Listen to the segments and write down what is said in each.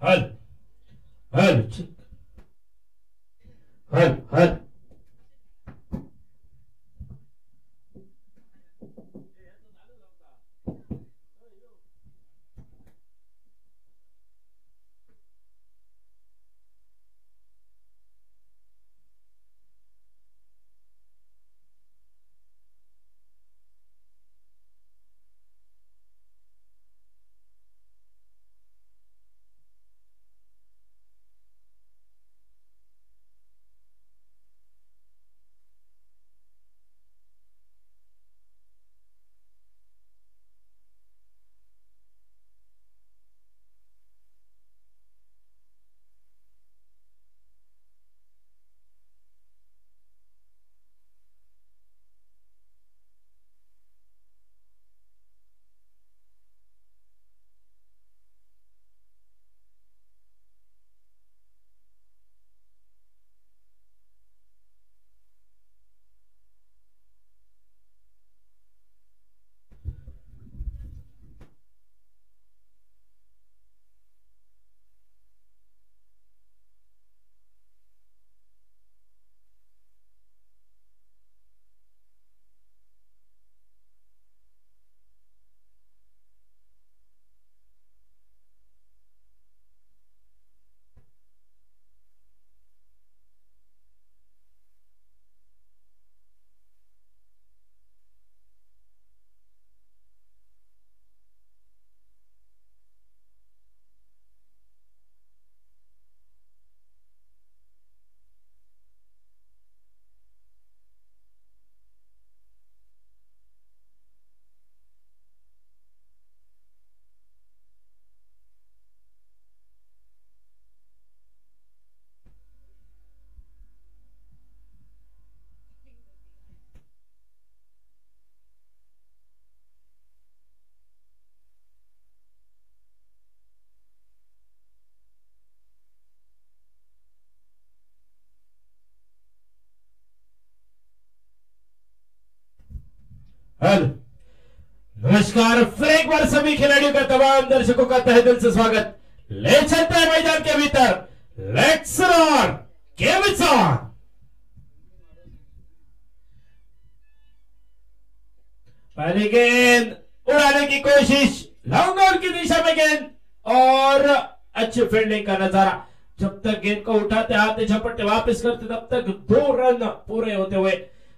हल हल हल हल हल। नमस्कार, फिर एक बार सभी खिलाड़ियों का, तमाम दर्शकों का तहे दिल से स्वागत। ले चलते हैं मैदान के भीतर। Let's run, game is on. पहली गेंद उड़ाने की कोशिश, लॉन्ग ऑन की दिशा में गेंद और अच्छी फील्डिंग का नजारा। जब तक गेंद को उठाते आते झपटते वापस करते तब तक 2 रन पूरे होते हुए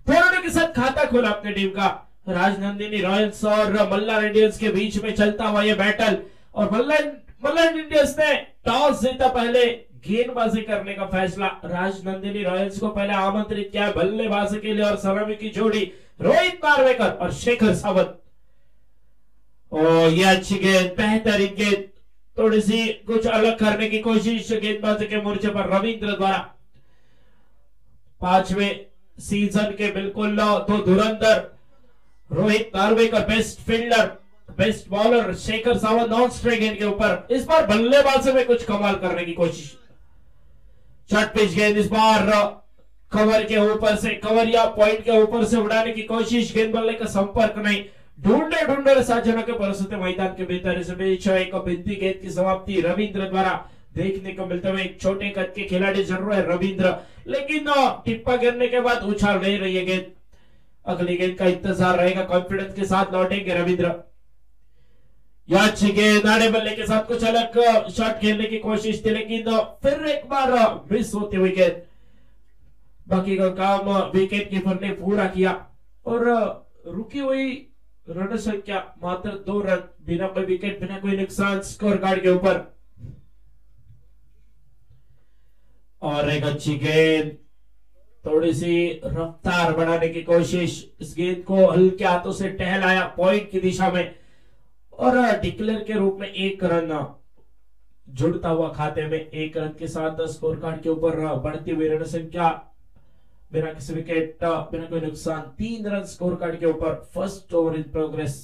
दोनों के साथ खाता खोला अपनी टीम का। राजनंदिनी रॉयल्स और मल्लार इंडियंस के बीच में चलता हुआ ये बैटल, और मल्लार इंडियंस ने टॉस जीता, पहले गेंदबाजी करने का फैसला। राजनंदिनी रॉयल्स को पहले आमंत्रित किया बल्लेबाजी के लिए, और सलामी की जोड़ी रोहित नार्वेकर और शेखर सावंत। और ये अच्छी गेंद, बेहतरीन गेंद, थोड़ी सी कुछ अलग करने की कोशिश गेंदबाजी के मोर्चे पर रविंद्र द्वारा। 5वें सीजन के बिल्कुल तो धुरंधर Rohit Narvekar best fielder, best bowler Shekhar Sawant non strike गेंद के ऊपर। इस बार बल्लेबाजी में कुछ कमाल करने की कोशिश। शॉर्ट पिच गेंद इस बार कवर के ऊपर से, कवर या पॉइंट के ऊपर से उड़ाने की कोशिश, गेंद बल्ले का संपर्क नहीं। ढूंढे साजना के परिस्थिति मैदान के भीतर। इस बीच एक बिंदी गेंद की समाप्ति रविंद्र द्वारा देखने को मिलते हुए। एक छोटे कद के खिलाड़ी जरूर है रविंद्र, लेकिन टिप्पा गिरने के बाद उछाल नहीं रही है गेंद। अगली गेंद का इंतजार रहेगा, कॉन्फिडेंस के साथ लौटेंगे रविंद्र। यह अच्छी गेंद, आड़े बल्ले के साथ कुछ अलग शॉट खेलने की कोशिश थी, लेकिन फिर एक बार मिस होती हुई गेंद। बाकी का काम विकेट कीपर ने पूरा किया, और रुकी हुई रन संख्या मात्र 2 रन, बिना कोई विकेट, बिना कोई नुकसान स्कोर कार्ड के ऊपर। और एक अच्छी गेंद, थोड़ी सी रफ्तार बढ़ाने की कोशिश, इस गेंद को हल्के हाथों से टहलाया पॉइंट की दिशा में, और डिक्लेयर के रूप में 1 रन जुड़ता हुआ खाते में। 1 रन के साथ स्कोर कार्ड के ऊपर बढ़ती हुई रन संख्या, बिना किसी विकेट, बिना कोई नुकसान, 3 रन स्कोर कार्ड के ऊपर। First over in progress.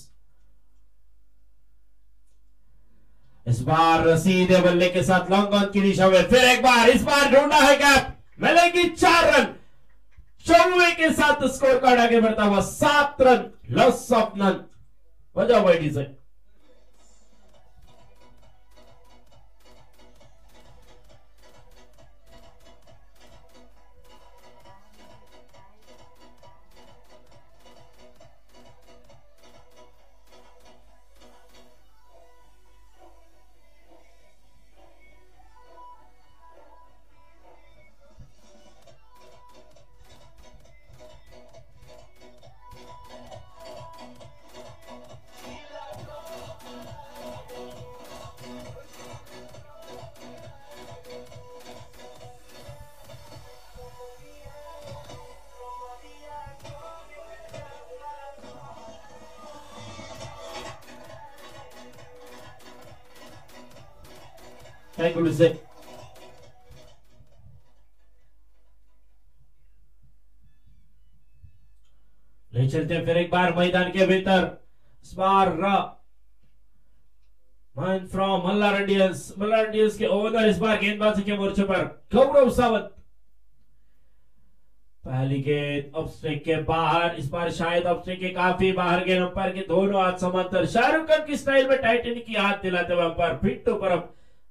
इस बार सीधे बल्ले के साथ लॉन्ग ऑन की दिशा में फिर एक बार, इस बार ढूंढा है गैप, मिलेगी 4 रन। 94 के साथ स्कोर कार्ड आगे बढ़ता हुआ 7 रन, लॉस ऑफ नन। बजाओ भाई डीजे। थैंक यू से ले चलते हैं फिर एक बार मैदान के भीतर। इस बार मैन फ्रॉम मल्हार इंडियंस के ओनर इस बार गेंदबाजी के मोर्चे पर गौरव सावंत। पहली गेंद ऑफस्ट्रिक के बाहर, इस बार शायद ऑफस्ट्रिक के काफी बाहर गेंद, अंपायर के दोनों हाथ समांतर शाहरुख खान की स्टाइल में टाइटनिक की हाथ दिलाते हुए अंपायर फिट टू पर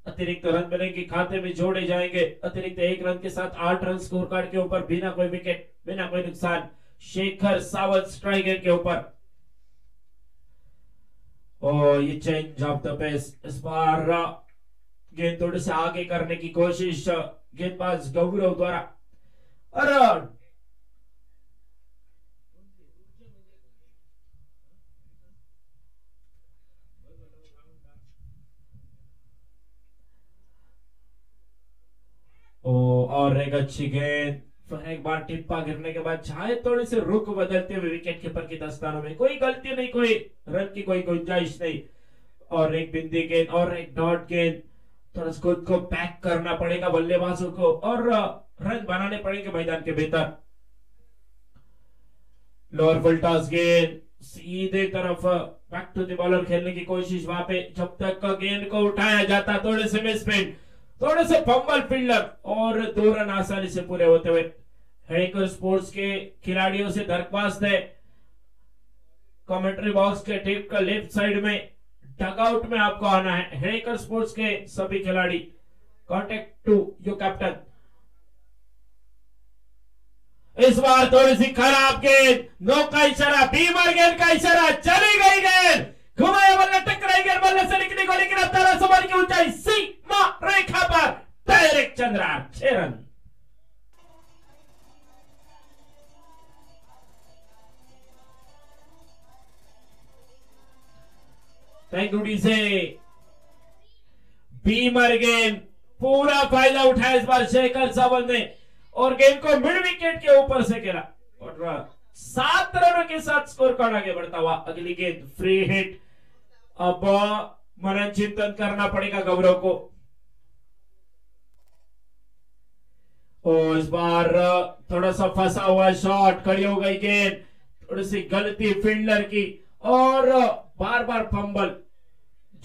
अतिरिक्त रन मिलेंगे, खाते में जोड़े जाएंगे। अतिरिक्त 1 रन के साथ 8 रन स्कोर कार्ड के ऊपर, बिना कोई विकेट, बिना कोई नुकसान। शेखर सावंत स्ट्राइक रेट के ऊपर। और ये चेंज ऑफ द पेस, इस बार गेंद थोड़े से आगे करने की कोशिश गेंदबाज गौरव द्वारा। और और एक अच्छी गेंद, फिर एक बार टिप्पा गिरने के बाद चाहे थोड़ी से रुख बदलते हुए विकेट कीपर की दस्तानों में कोई गलती नहीं, कोई रन की कोई गुंजाइश नहीं। और एक बिंदी गेंद और एक डॉट गेंद, थोड़ा खुद को पैक करना पड़ेगा बल्लेबाजों को और रन बनाने पड़ेंगे मैदान के भीतर। लोअर फुल टॉस गेंद सीधे तरफ बैक टू द बॉलर खेलने की कोशिश, वहां पे जब तक गेंद को उठाया जाता थोड़े से मिसफील्ड, थोड़े से फंबल फील्डर और 2 रन आसानी से पूरे होते हुए। हेडीकर स्पोर्ट्स के खिलाड़ियों से दरख्वास्त है, कमेंट्री बॉक्स के टेप का लेफ्ट साइड में डगआउट में आपको आना है। हेडीकर स्पोर्ट्स के सभी खिलाड़ी, कॉन्टेक्ट टू योर कैप्टन। इस बार थोड़ी सी खराब गेंद, नो का इशारा, बीमर गेंद का इशारा, चली गई गेंद, घुमाया बल्ला, टकराई गेंद बल्ले से निकली को, लेकिन अब 13 ओवर की ऊंचाई सीमा रेखा पर direct Chandra 6 run. Thank you DJ. Beamer गेंद, पूरा फायदा उठाया इस बार शेखर सावंत ने और गेंद को मिड विकेट के ऊपर से खेला और 7 रनों के साथ स्कोर कार्ड आगे बढ़ता हुआ। अगली गेंद फ्री हिट, अब मनन चिंतन करना पड़ेगा गौरव को। और इस बार थोड़ा सा फंसा हुआ शॉट, खड़ी हो गई गेंद, थोड़ी सी गलती फील्डर की और बार बार फंबल।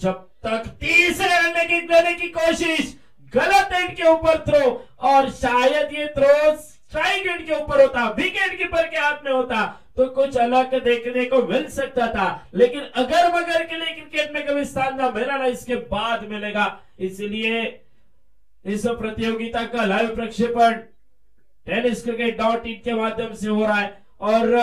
जब तक तीसरे रन लेने की कोशिश, गलत एंड के ऊपर थ्रो और शायद ये थ्रो स्ट्राइक एंड के ऊपर होता, विकेट कीपर के हाथ में होता तो कुछ अलग देखने को मिल सकता था, लेकिन अगर मगर के लिए क्रिकेट में कभी स्थान ना मिला ना इसके बाद मिलेगा। इसलिए इस प्रतियोगिता का लाइव प्रक्षेपण tenniscricket.in के माध्यम से हो रहा है और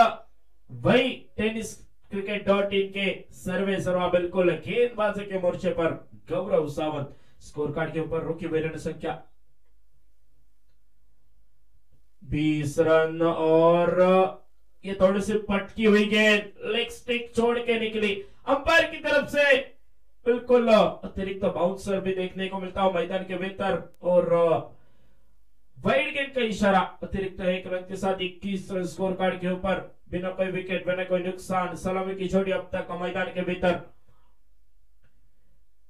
वही tenniscricket.in के सर्वे सर्वा बिल्कुल गेंदबाजी के मोर्चे पर गौरव सावंत। स्कोर कार्ड के ऊपर रुकी हुई रन संख्या 20 रन और ये थोड़ी सी पटकी हुई गेंद लेग स्टिक छोड़ के निकली, अंपायर की तरफ से बिल्कुल अतिरिक्त बाउंसर भी देखने को मिलता है मैदान के भीतर और वाइड गेंद का इशारा। अतिरिक्त 1 रन के साथ 21 रन स्कोर कार्ड के ऊपर, बिना कोई विकेट, बिना कोई नुकसान, सलामी की छोड़ी अब तक मैदान के भीतर।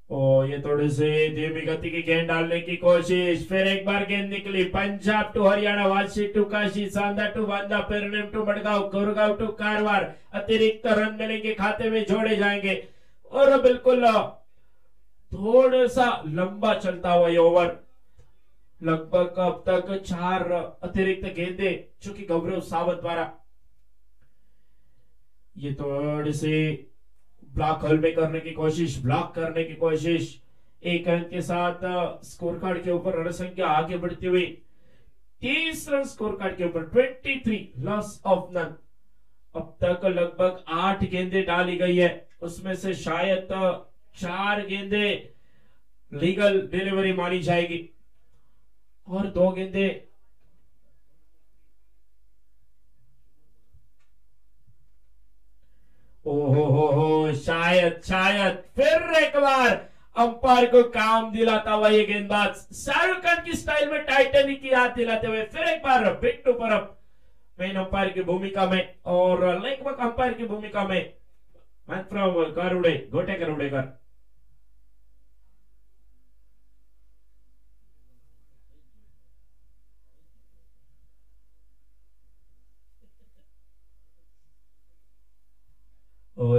ओ ये थोड़ी सी धीमी गति की गेंद डालने की कोशिश, फिर एक बार गेंद निकली, Punjab to Haryana, Vashi to Kashi, Sanda to Banda, Pernem to Madgaon, Gurgaon to Karwar. अतिरिक्त रन मिलेंगे, खाते में जोड़े जाएंगे और बिल्कुल थोड़ा सा लंबा चलता हुआ ये ओवर। लगभग अब तक 4 अतिरिक्त गेंदे चूंकि गौरव सावंत द्वारा ये थोड़ी सी ब्लॉक होल में करने की कोशिश, ब्लॉक करने की कोशिश। 1 रन के साथ स्कोर कार्ड के ऊपर रन संख्या आगे बढ़ती हुई 30 रन स्कोर कार्ड के ऊपर, 23 लॉस ऑफ नन। अब तक लगभग 8 गेंदें डाली गई है, उसमें से शायद 4 गेंदें लीगल डिलीवरी मानी जाएगी और 2 गेंदें ओहो शायद फिर एक बार अंपायर को काम दिलाता हुआ ये गेंदबाज शाहरुख खान की स्टाइल में टाइटनिक की याद दिलाते हुए फिर एक बार बिग टू पर मेन अंपायर की भूमिका में और लेग बैक अंपायर की भूमिका में मैन फ्रॉम गरुड़े, गोटे गरुड़ेकर।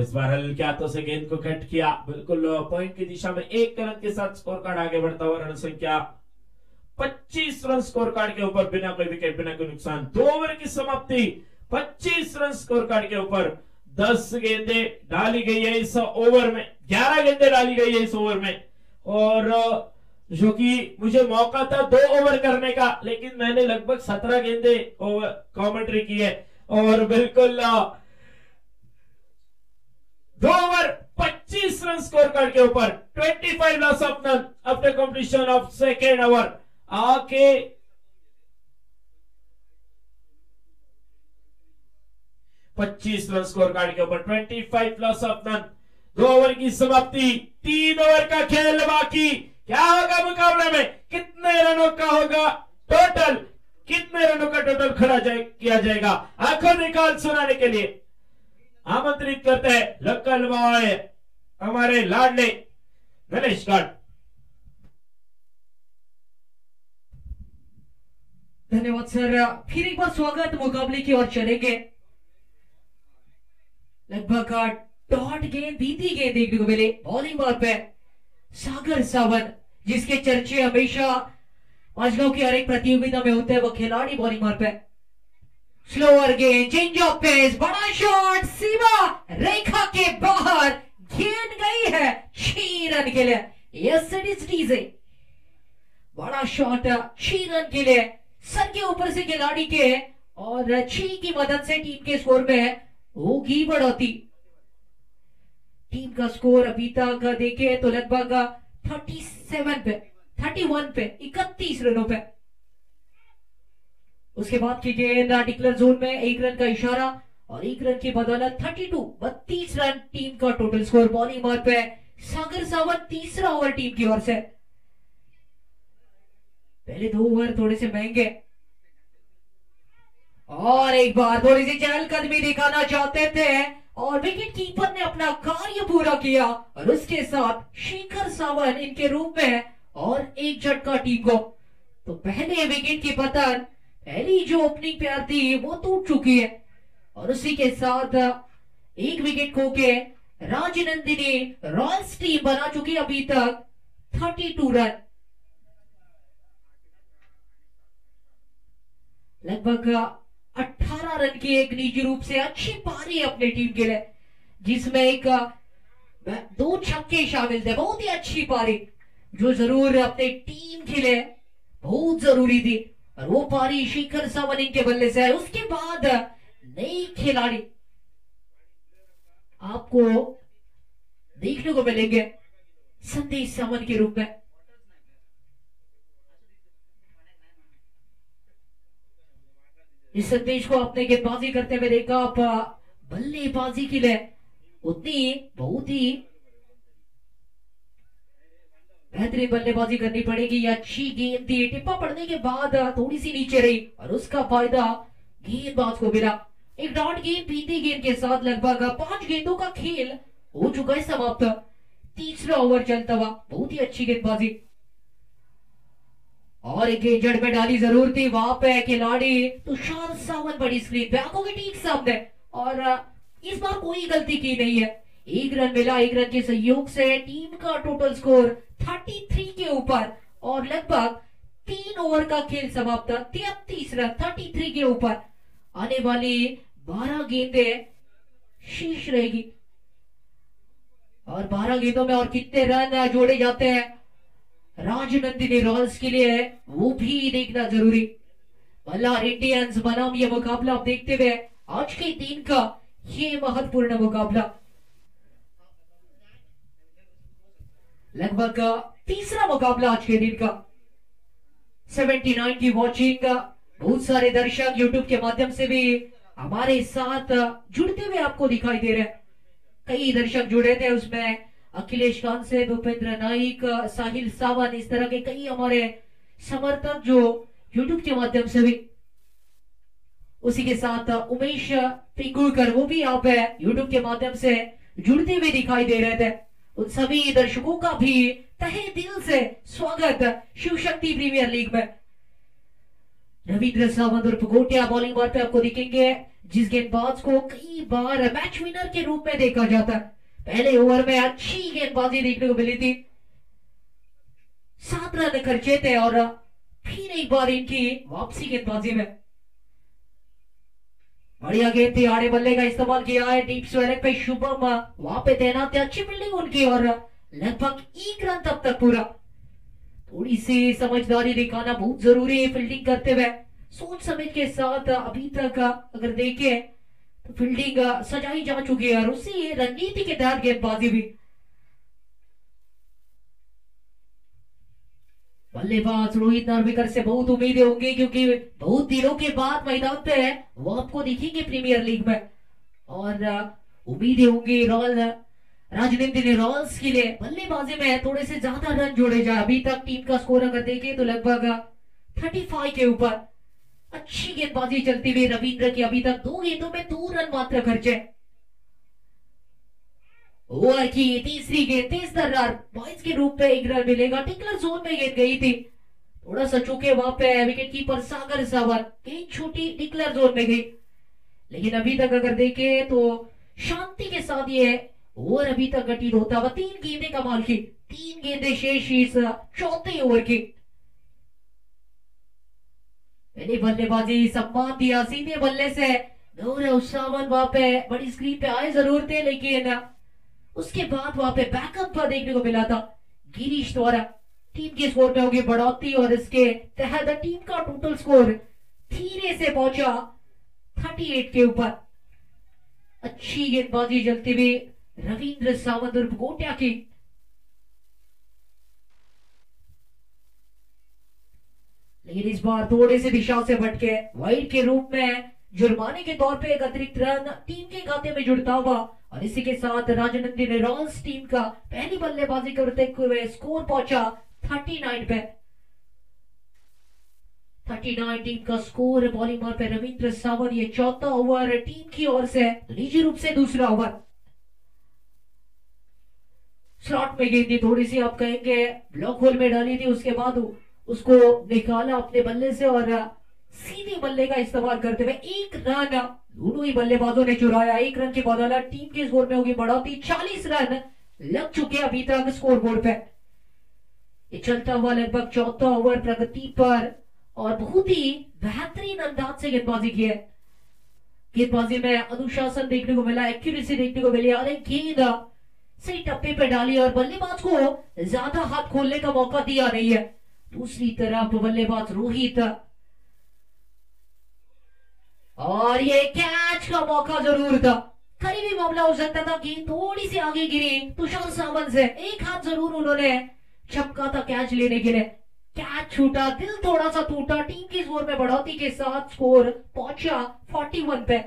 इस बार हल्के हाथों से गेंद को कट किया, बिल्कुल पॉइंट की दिशा में 1 रन के साथ स्कोर कार्ड आगे बढ़ता हुआ। रन संख्या 25 रन स्कोर कार्ड के ऊपर, बिना कोई विकेट, बिना कोई नुकसान। 2 ओवर की समाप्ति, 25 रन स्कोर कार्ड के ऊपर। 10 गेंदें डाली गई है इस ओवर में, 11 गेंदें डाली गई है इस ओवर में। और जो कि मुझे मौका था 2 ओवर करने का, लेकिन मैंने लगभग 17 गेंदें ओवर कमेंट्री की है। और बिल्कुल 2 ओवर 25 रन स्कोर कार्ड के ऊपर, 25 loss of none after completion of second over. आके 25 रन स्कोर कार्ड के ऊपर, 25 लॉस ऑफ नन। 2 ओवर की समाप्ति, 3 ओवर का खेल बाकी। क्या होगा मुकाबले में, कितने रनों का होगा टोटल, कितने रनों का टोटल खड़ा किया जाएगा? आंखों निकाल सुनाने के लिए आमंत्रित करते हैं लोकल बॉय हमारे लाडले गणेश गार्ड। धन्यवाद सर, फिर एक बार स्वागत। मुकाबले की ओर चलेंगे। लगभग डॉट गेंद, बीती गेंद देखने को मिले बॉलिंग बार पे सागर सावंत, जिसके चर्चे हमेशा माजगांव की हर एक प्रतियोगिता में होते हैं। वो खिलाड़ी बॉलिंग मार पे, स्लोअर गेंद, चेंज ऑफ पेस, बड़ा शॉट, सीमा रेखा के बाहर, गेंद गई है 6 रन के लिए। यस इट इज डीजे, बड़ा शॉट 6 रन के लिए, सर के ऊपर से खिलाड़ी के, और 6 की मदद से टीम के स्कोर में होगी बढ़ोतरी। टीम का स्कोर अभी तक देखे तो लगभग 31 पे 31 रनों पे। उसके बाद की गेंद डिक्लेयर जोन में, 1 रन का इशारा और 1 रन की बदौलत 32 रन टीम का टोटल स्कोर। बॉलिंग मार पे सागर सावंत, तीसरा ओवर टीम की ओर से। पहले 2 ओवर थोड़े से महंगे, और एक बार थोड़ी सी चहलकदमी दिखाना चाहते थे, और विकेट कीपर ने अपना कार्य पूरा किया, और उसके साथ शेखर सावंत इनके रूप में, और एक झटका टीम को। तो पहले विकेट की पतन, पहली जो ओपनिंग प्यार थी वो टूट चुकी है, और उसी के साथ 1 विकेट खो के राजनंदिनी रॉयल्स टीम बना चुकी अभी तक 32 रन। लगभग 18 रन की एक निजी रूप से अच्छी पारी अपनी टीम के लिए, जिसमें एक 2 छक्के शामिल थे। बहुत ही अच्छी पारी, जो जरूर अपने टीम के लिए बहुत जरूरी थी, और वो पारी शेखर सावंत के बल्ले से है। उसके बाद नई खिलाड़ी आपको देखने को मिलेंगे संदेश सावंत के रूप में। इस संदेश को आपने गेंदबाजी करते हुए देखा, आप बल्लेबाजी के लिए उतनी बहुत ही बेहतरीन बल्लेबाजी करनी पड़ेगी। अच्छी गेंद थी, टिप्पा पड़ने के बाद थोड़ी सी नीचे रही, और उसका फायदा गेंदबाज को मिला। एक डॉट गेंद, बीती गेंद के साथ लगभग 5 गेंदों का खेल हो चुका है समाप्त। तीसरा ओवर चलता हुआ, बहुत ही अच्छी गेंदबाजी, और एक गेंद जड़ में डाली जरूर थी। वहां पे खिलाड़ी तुषार सावंत बड़ी स्क्रीन पे, आंखों के ठीक सामने, और इस बार कोई गलती की नहीं है। 1 रन मिला, 1 रन के सहयोग से टीम का टोटल स्कोर 33 के ऊपर, और लगभग 3 ओवर का खेल समाप्त, 33 रन 33 के ऊपर। आने वाली 12 गेंदें शेष रहेगी, और 12 गेंदों में और कितने रन जोड़े जाते हैं राजनंदिनी रॉयल्स के लिए, वो भी देखना जरूरी। मल्हार इंडियंस बनाम ये मुकाबला आप देखते हुए आज के दिन का ये महत्वपूर्ण मुकाबला, लगभग तीसरा मुकाबला आज के दिन का। 79 की वॉचिंग, बहुत सारे दर्शक यूट्यूब के माध्यम से भी हमारे साथ जुड़ते हुए आपको दिखाई दे रहे हैं। कई दर्शक जुड़े थे, उसमें अखिलेश कांसे, भूपेंद्र नाइक, साहिल सावंत, इस तरह के कई हमारे समर्थक जो यूट्यूब के माध्यम से भी। उसी के साथ उमेश पिंगुलकर, वो भी आप यूट्यूब के माध्यम से जुड़ते हुए दिखाई दे रहे थे। उन सभी दर्शकों का भी तहे दिल से स्वागत शिव शक्ति प्रीमियर लीग में। रविंद्र सावंत और गोटिया बॉलिंग बार पे आपको दिखेंगे। जिस गेंदबाज को कई बार मैच विनर के रूप में देखा जाता है। पहले ओवर में अच्छी गेंदबाजी देखने को मिली थी, 7 रन खर्चे थे और फिर एक बार इनकी वापसी गेंदबाजी में बढ़िया गेंद थी, आड़े बल्ले का इस्तेमाल किया है। डीप स्क्वायर पे शुभम वहां पे तैनात थे, अच्छी फील्डिंग उनकी और लगभग 1 रन तब तक पूरा। थोड़ी सी समझदारी दिखाना बहुत जरूरी है फील्डिंग करते हुए, सोच समझ के साथ। अभी तक अगर देखें तो फील्डिंग सजाई जा चुकी है और उसी रणनीति के तहत गेंदबाजी भी। बल्लेबाज रोहित नार्वेकर से बहुत उम्मीदें होंगी, क्योंकि बहुत दिनों के बाद मैदान पे है, वो आपको दिखेंगे प्रीमियर लीग में और उम्मीदें होंगी रॉयल राजनीति रॉयल्स के लिए बल्लेबाजी में थोड़े से ज्यादा रन जोड़े जाए। अभी तक टीम का स्कोर अगर देखें तो लगभग 35 के ऊपर अच्छी गेंदबाजी चलती हुई रविंद्र की। अभी तक 2 गेंदों में 2 रन मात्र खर्चे। ओवर की तीसरी गेंद तेज तर्रार 22 के रूप में 1 रन मिलेगा। टिकलर जोन में गेंद गई थी, थोड़ा सा चूके वहां पे विकेट कीपर सागर सावन, गेंद छोटी टिकलर जोन में गई। लेकिन अभी तक अगर देखें तो शांति के साथ ये ओवर अभी तक घटित होता हुआ 3 गेंदें कमाल की, 3 गेंदें शेष इस चौथे ओवर की। पहली बल्लेबाजी सम्मान दिया सीधे बल्ले से, गौरव सावन वहां पे बड़ी स्क्रीन पे आए जरूर थे, लेकिन उसके बाद वहां पे बैकअप देखने को मिला था गिरीश द्वारा। टीम के स्कोर में होगी बढ़ोतरी और इसके तहत टीम का टोटल स्कोर धीरे से पहुंचा 38 के ऊपर। अच्छी गेंदबाजी चलती हुई रविंद्र सावंत उर्फ गोटिया की। लेकिन इस बार थोड़े से दिशा से भटके वाइड के रूप में जुर्माने के तौर पे एक अतिरिक्त रन टीम के खाते में जुड़ता हुआ और इसी के साथ राजनंदी रॉयल्स टीम का पहली बल्लेबाजी करते हुए स्कोर पहुंचा 39 पे। 39 टीम का स्कोर। बॉलिंग पे रविंद्र सावंत, ये चौथा ओवर टीम की ओर से, निजी रूप से दूसरा ओवर। स्लॉट में गेंद थी, थोड़ी सी आप कहेंगे ब्लॉक होल में डाली थी, उसके बाद उसको निकाला अपने बल्ले से और सीधे बल्ले का इस्तेमाल करते हुए 1 रन दोनों ही बल्लेबाजों ने चुराया। 1 रन की बदौलत टीम के स्कोर में होगी बढ़ोतरी। 40 रन लग चुके अभी तक स्कोर बोर्ड पे। ये चलता हुआ लगभग चौथा ओवर प्रगति पर और बहुत ही बेहतरीन अंदाज से गेंदबाजी की है। गेंदबाजी में अनुशासन देखने को मिला, एक्यूरेसी देखने को मिली और एक गेंद सही टप्पे पे डाली और बल्लेबाज को ज्यादा हाथ खोलने का मौका दिया नहीं है। दूसरी तरफ बल्लेबाज रोहित, और ये कैच का मौका जरूर था, करीबी मामला हो सकता था, गेंद थोड़ी सी आगे गिरी तुषार सावंत से, एक हाथ जरूर उन्होंने छपका था कैच लेने के लिए। कैच छूटा, दिल थोड़ा सा टूटा। टीम के स्कोर में बढ़ोतरी के साथ स्कोर पहुंचा 41 पे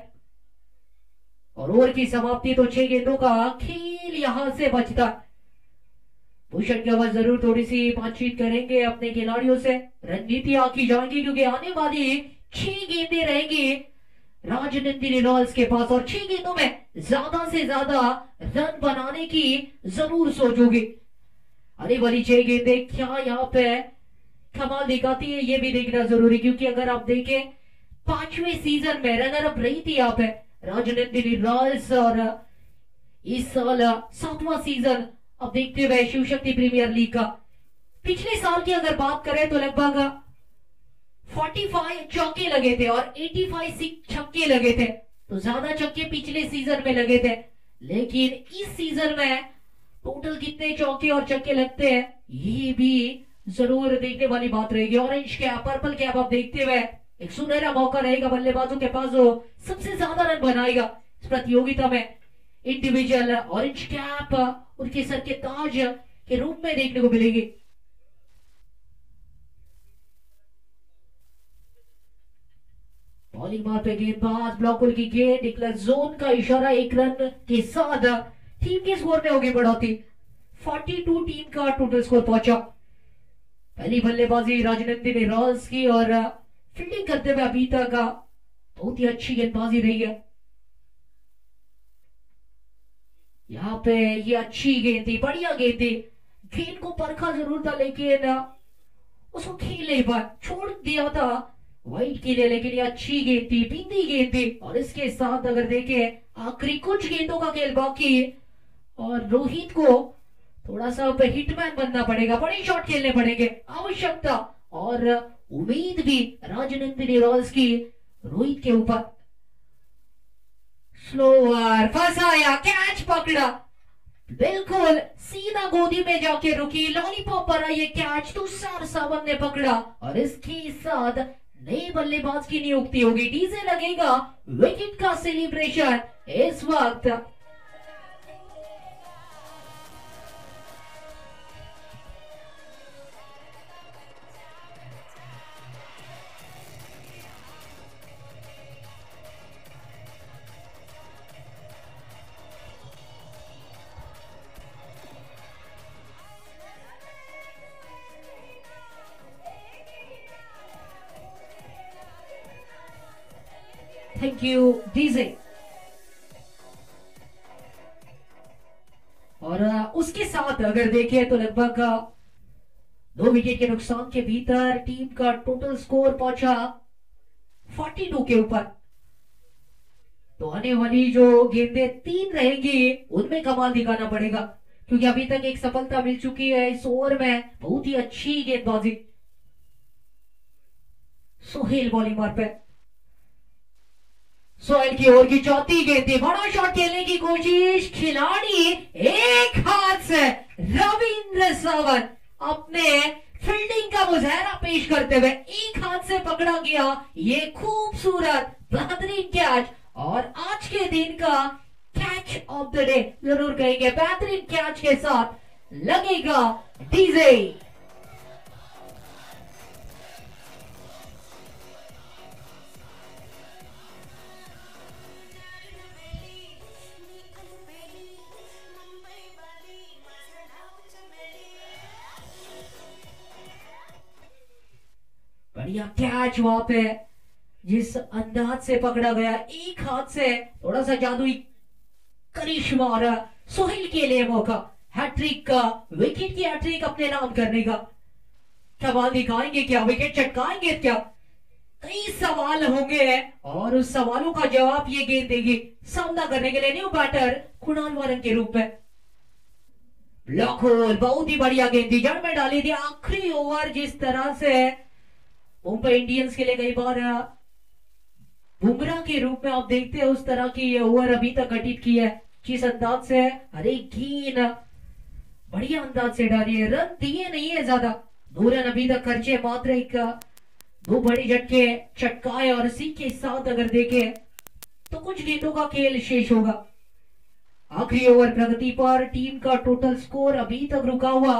और ओवर की समाप्ति तो 6 गेंदों का खेल यहां से बचता। भूषण के बाद जरूर थोड़ी सी बातचीत करेंगे अपने खिलाड़ियों से, रणनीति आकी जाएंगी, क्योंकि आने वाली 6 गेंदें रहेंगी राजनंदिनी रॉयल्स के पास और 6 गेंदों में ज्यादा से ज्यादा रन बनाने की जरूर सोचोगे। अरे वाली 6 गेंदें क्या यहाँ पे कमाल दिखाती है, ये भी देखना जरूरी, क्योंकि अगर आप देखें 5वें सीजन में रनर अप रही थी यहाँ पे राजनंदिनी रॉयल्स और इस साल 7वां सीजन अब देखते हुए शिव शक्ति प्रीमियर लीग का। पिछले साल की अगर बात करें तो लगभग 45 चौके लगे थे और 85 छक्के लगे थे, तो ज्यादा छक्के पिछले सीजन में लगे थे। लेकिन इस सीजन में टोटल कितने चौके और छक्के लगते हैं ये भी जरूर देखने वाली बात रहेगी। ऑरेंज कैप, पर्पल कैप आप देखते हुए एक सुनहरा मौका रहेगा बल्लेबाजों के पास, जो सबसे ज्यादा रन बनाएगा इस प्रतियोगिता में इंडिविजुअल ऑरेंज कैप उनके सर के ताज के रूप में देखने को मिलेगी। बॉलिंग मार पे गेंदबाज, ब्लॉक की गेंद, डिक्लेयर जोन का इशारा, 1 रन के साथ टीम के स्कोर में होगी बढ़ोतरी। 42 टीम का टोटल स्कोर पहुंचा। पहली बल्लेबाजी राजनंदिनी रॉयल्स की और फील्डिंग करते हुए अभी तक बहुत ही अच्छी गेंदबाजी रही है। यहाँ पे ये अच्छी गेंद थी, बढ़िया गेंद थी, गेंद को परखा जरूर था लेकिन उसको खेल नहीं पाया, छोड़ दिया था वाइट के लिए, लेकिन ये अच्छी गेंद थी, बिंदी गेंद थी। और इसके साथ अगर देखें आखिरी कुछ गेंदों का खेल बाकी, और रोहित को थोड़ा सा हिटमैन बनना पड़ेगा, बड़े शॉट खेलने पड़ेंगे, आवश्यकता और उम्मीद भी राजनंदिनी रॉयल्स की रोहित के ऊपर। स्लोअर फंसाया, कैच पकड़ा, बिल्कुल सीधा गोदी में जाके रुकी, लॉलीपॉप पर ये कैच तुषार सावंत ने पकड़ा। और इसके साथ नए बल्लेबाज की नियुक्ति होगी, डीजे लगेगा, विकेट का सेलिब्रेशन इस वक्त। Thank you DJ. और उसके साथ अगर देखें तो लगभग 2 विकेट के नुकसान के भीतर टीम का टोटल स्कोर पहुंचा 42 के ऊपर। तो आने वाली जो गेंदें 3 रहेंगी उनमें कमाल दिखाना पड़ेगा, क्योंकि अभी तक एक सफलता मिल चुकी है इस ओवर में। बहुत ही अच्छी गेंदबाजी, सोहेल बॉलिंग मार पे, सोहेल की ओर की चौथी गेंद थी, बड़ा शॉट खेलने की कोशिश, खिलाड़ी एक हाथ से रविंद्र सावंत अपने फील्डिंग का मुजाहरा पेश करते हुए एक हाथ से पकड़ा गया ये खूबसूरत बेहतरीन कैच। और आज के दिन का कैच ऑफ द डे जरूर कहेंगे, बेहतरीन कैच के साथ लगेगा डीजे। बढ़िया कैच वहां पे, जिस अंदाज से पकड़ा गया, एक हाथ से, थोड़ा सा जादुई करिश्मा। और सोहेल के लिए मौका हैट्रिक का, विकेट की हैट्रिक अपने नाम करने का। कमाल दिखाएंगे क्या, विकेट चटकाएंगे क्या, कई सवाल होंगे और उस सवालों का जवाब ये गेंद देगी सामना करने के लिए न्यू बैटर कुणाल वारन के रूप में। ब्लॉक होल, बहुत ही बढ़िया गेंद थी, जड़ में डाली थी। आखिरी ओवर जिस तरह से मुंबई इंडियंस के लिए कई बार बुमराह के रूप में आप देखते हैं, उस तरह की ये ओवर अभी तक घटित की है, जिस अंदाज से हर एक गेंद बढ़िया अंदाज से डाली है। रन दिए नहीं है ज्यादा, 2 रन अभी तक खर्चे, मात्र एक 2 बड़े झटके चटकाए। और इसी के साथ अगर देखे तो कुछ गेंदों का खेल शेष होगा। आखिरी ओवर प्रगति पर, टीम का टोटल स्कोर अभी तक रुका हुआ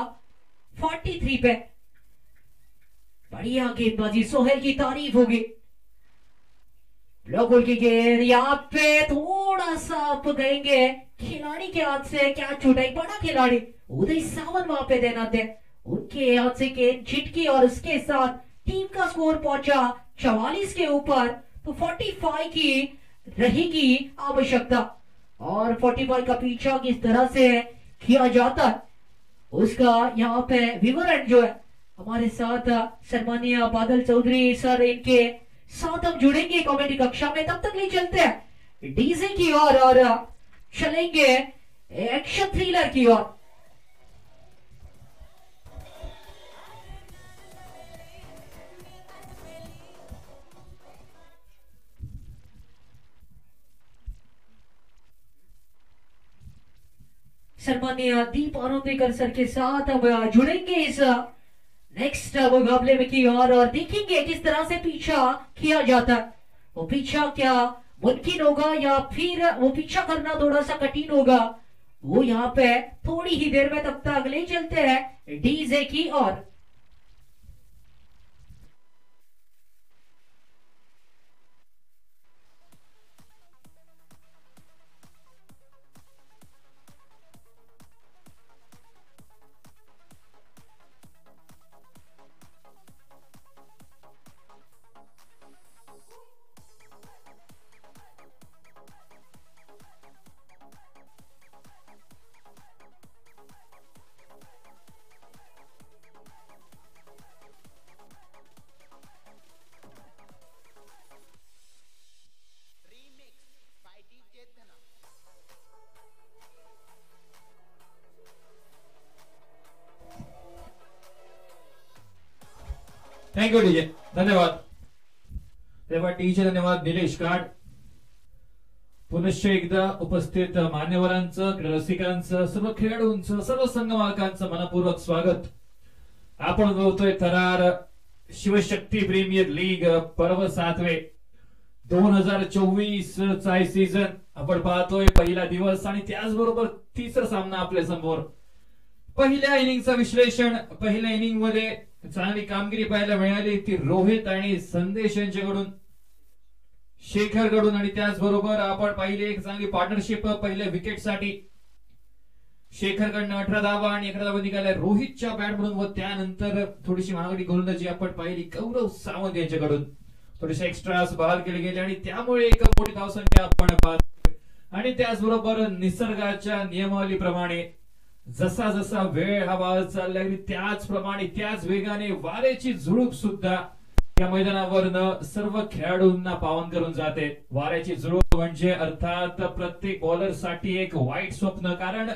43 पे। बढ़िया गेंदबाजी, सोहेल की तारीफ होगी। ब्लॉक होल की गेंद, यहाँ पे थोड़ा सा आप कहेंगे खिलाड़ी के हाथ से क्या छूटा, एक बड़ा खिलाड़ी उदय सावंत वहां पे देना थे, उनके हाथ से गेंद छिटकी। और उसके साथ टीम का स्कोर पहुंचा 44 के ऊपर। तो 45 की रहेगी आवश्यकता, और 45 का पीछा किस तरह से किया जाता है उसका यहाँ पे विवरण जो है हमारे साथ सम्मानीय बादल चौधरी सर, इनके साथ हम जुड़ेंगे कॉमेडी कक्षा में। तब तक ले चलते हैं डीजे की ओर और चलेंगे एक्शन थ्रिलर की ओर। सम्मानीय दीप आनंदकर सर के साथ हम जुड़ेंगे इस नेक्स्ट मुकाबले में की और देखेंगे किस तरह से पीछा किया जाता है। वो पीछा क्या मुमकिन होगा या फिर वो पीछा करना थोड़ा सा कठिन होगा, वो यहाँ पे थोड़ी ही देर में। तब तक ले चलते हैं डीजे की ओर। थँक्यू डीजे, धन्यवाद. तेव्हा डीजे धन्यवाद. निलेश काट. पुनश्च एकदा उपस्थित मान्यवरांचं, क्रीडा रसिकांचं, सर्व खेळाडूंचं, सर्व संघ मालकांचं मनपूर्वक स्वागत. आपण बघतोय थरार शिवशक्ती प्रीमियर लीग पर्व 7वे 2024 चा सीझन आपण पाहतोय. पहिला दिवस आणि त्याचबरोबर तिसरा सामना आपल्या समोर. पहिल्या इनिंगचं विश्लेषण. पहिल्या इनिंग मध्ये चांगली कामगिरी पाहायला मिळाली ती रोहित आणि संदेश यांच्याकडून, शेखर कडून, आणि त्याचबरोबर आपण पाहिली एक चांगली पार्टनरशिप पहिल्या विकेट साठी. शेखर कडनं 18 धावा आणि 11 धावा निघाल्या रोहितच्या बॅट मधून, व त्यानंतर थोडीशी महागडी गोलंदाजी आपण पाहिली गौरव सावंत यांच्याकडून. थोडेसे एक्स्ट्रास बहाल केले गेले आणि त्यामुळे एक मोठी धावसंख्या आपण पाहतो. आणि त्याचबरोबर निसर्गाच्या नियमावलीप्रमाणे जसा जसा वेळ हा वाहत चालला त्याचप्रमाणे त्याच वेगाने वाऱ्याची झुळूक सुद्धा या मैदानावरनं सर्व खेळाडूंना पावन करून जाते. वाऱ्याची झुळूक म्हणजे अर्थात प्रत्येक बॉलर साठी एक वाईट स्वप्न, कारण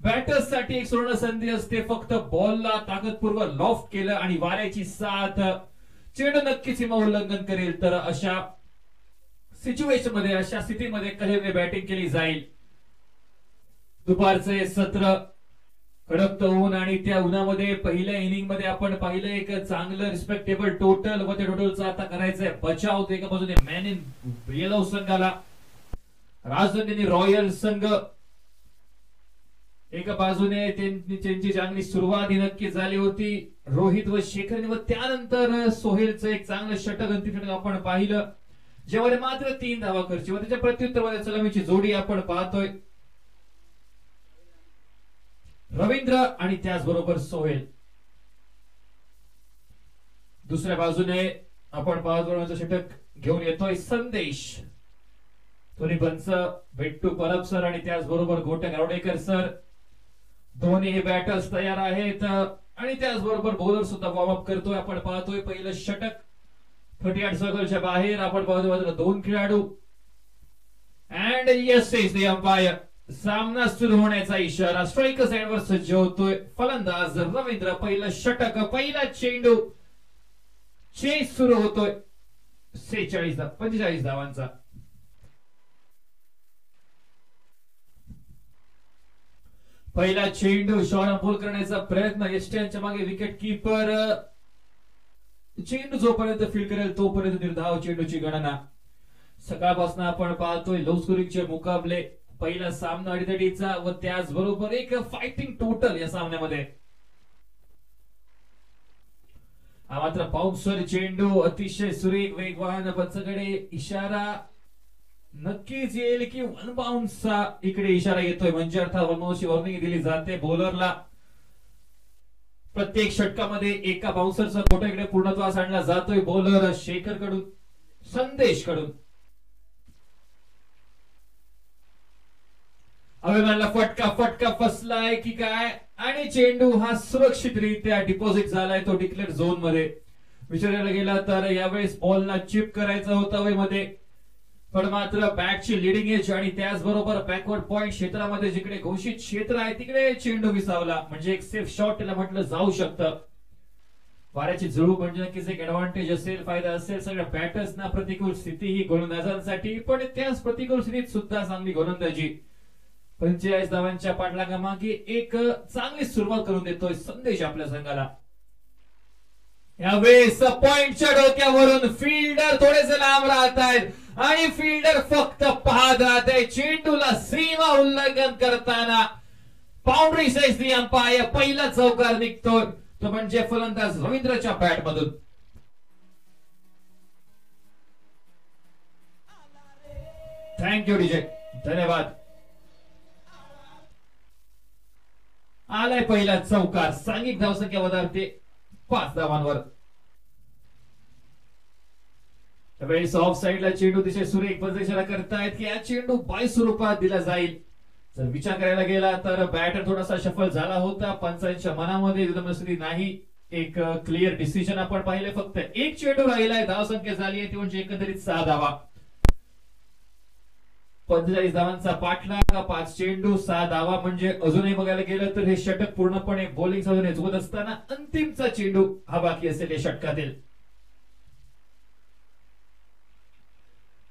बॅटर्स साठी एक सुवर्ण संधी असते. फक्त बॉलला ताकदपूर्वक लॉफ्ट केलं आणि वाऱ्याची साथ चेंडू नक्कीच सीमा उल्लंघन करेल, तर अशा सिच्युएशन मध्ये, अशा स्थितीमध्ये कधी बॅटिंग केली जाईल. दुपारचे सत्र, कडक ऊन, आणि त्या उन्हामध्ये पहिल्या इनिंग मध्ये आपण पाहिलं एक चांगलं रिस्पेक्टेबल टोटल, व त्या टोटलचा आता करायचंय बचाव. एका बाजूने मॅन इन येलो संघाला राजधानी रॉयल संघ, एका बाजूने त्यांची चांगली सुरुवात ही नक्की झाली होती रोहित व शेखरने, व त्यानंतर सोहेलचं एक चांगलं षटक अंतिम षटक आपण पाहिलं, ज्यामध्ये मात्र 3 धावा खर्च, व त्याच्या प्रत्युत्तरामध्ये सलामीची जोडी आपण पाहतोय. रवींद्र आणि त्याचबरोबर सोहेल. दुसऱ्या बाजूने आपण पाहतो षटक घेऊन येतोय संदेश. दोन्ही पंच भेट्टू परब सर आणि त्याचबरोबर गोटे गावडेकर सर, दोन्ही हे बॅटर्स तयार आहेत. आणि त्याचबरोबर बॉलर सुद्धा वॉर्मअप करतोय. आपण पाहतोय पहिलं षटक 38 सर्कलच्या बाहेर. आपण पाहतोय 2 खेळाडू. And yes is the umpire. सामना सुरू होण्याचा इशारा. स्ट्रायकर साइडवर सज्ज होतोय फलंदाज रवींद्र. पहिलं षटक, पहिला चेंडू, चेस सुरू होतोय 45 धावांचा. पहिला चेंडू शॉर्ट पूल करण्याचा प्रयत्न. एस्टियनच्या मागे विकेट कीपर चेंडू जोपर्यंत फील्ड करेल तोपर्यंत निर्धाव चेंडूची गणना. सकाळपासून आपण पाहतोय लो स्कोरिंगचे मुकाबले. पहिला सामना अडीतडीचा, व त्याचबरोबर एक फायटिंग टोटल या सामन्यामध्ये. हा मात्र बाउन्सर चेंडू, अतिशय सुरेख वेगवान. पंचकडे इशारा नक्कीच येईल की 1 बाउन्सचा इकडे इशारा येतोय, म्हणजे अर्थात 1 बाउन्सची वॉर्निंग दिली जाते बॉलरला. प्रत्येक षटकामध्ये एका बाउन्सरचा कोटा इकडे पूर्णत्वास आणला जातोय बॉलर शेखर कडून, संदेश कडून. अभिमानला फटका फसलाय की काय, आणि चेंडू हा सुरक्षितरित्या डिपॉझिट झालाय तो डिक्लेअर झोन मध्ये. विचारायला गेला तर यावेळेस बॉलला चिप करायचा होता मध्ये, पण मात्र बॅटची लिडिंग एज आणि त्याचबरोबर बॅकवर्ड पॉइंट क्षेत्रामध्ये जिकडे घोषित क्षेत्र आहे तिकडे चेंडू विसावला, म्हणजे एक सेफ शॉट त्याला म्हटलं जाऊ शकतं. वाऱ्याची झुळूक म्हणजे नक्कीच एक ऍडव्हान्टेज असेल, फायदा असेल सगळ्या बॅटर्सना. प्रतिकूल स्थिती ही गोलंदाजांसाठी, पण त्याच प्रतिकूल स्थितीत सुद्धा चांगली गोलंदाजी. 45 धावांच्या पाठलागामागे एक चांगली सुरुवात करून देतोय संदेश आपल्या संघाला. यावेळेस पॉइंटच्या डोक्यावरून फिल्डर थोडेसे लांब राहत आहेत आणि फिल्डर फक्त पाहत राहत आहे चेंडूला सीमा उल्लंघन करताना. बाउंड्री सेज दी अंपायर. पहिला चौकार निघतोय तो म्हणजे फलंदाज रवींद्रच्या बॅट मधून. थँक्यू डीजे, धन्यवाद. आलाय पहिला चौकार. सांघिक धावसंख्या वधारते 5 धावांवर. त्यावेळी ऑफ साइडला चेंडू दिशे सुरेख पद्धतीने करतायत की या चेंडू बाय स्वरूपात दिला जाईल. जर विचार करायला गेला तर बॅटर थोडासा शफल झाला होता. पंचांच्या मनामध्ये युद्धमस्ती नाही. एक क्लिअर डिसिजन आपण पाहिले. फक्त एक चेंडू राहिलाय. धावसंख्या झाली आहे ती म्हणजे एकंदरीत 6 धावा. 45 धावांचा पाठलाग, 5 चेंडू 6 धावा, म्हणजे अजूनही बघायला गेलं तर हे षटक पूर्णपणे बॉलिंग साधून झुकत असताना अंतिमचा चेंडू हा बाकी असेल या षटकातील.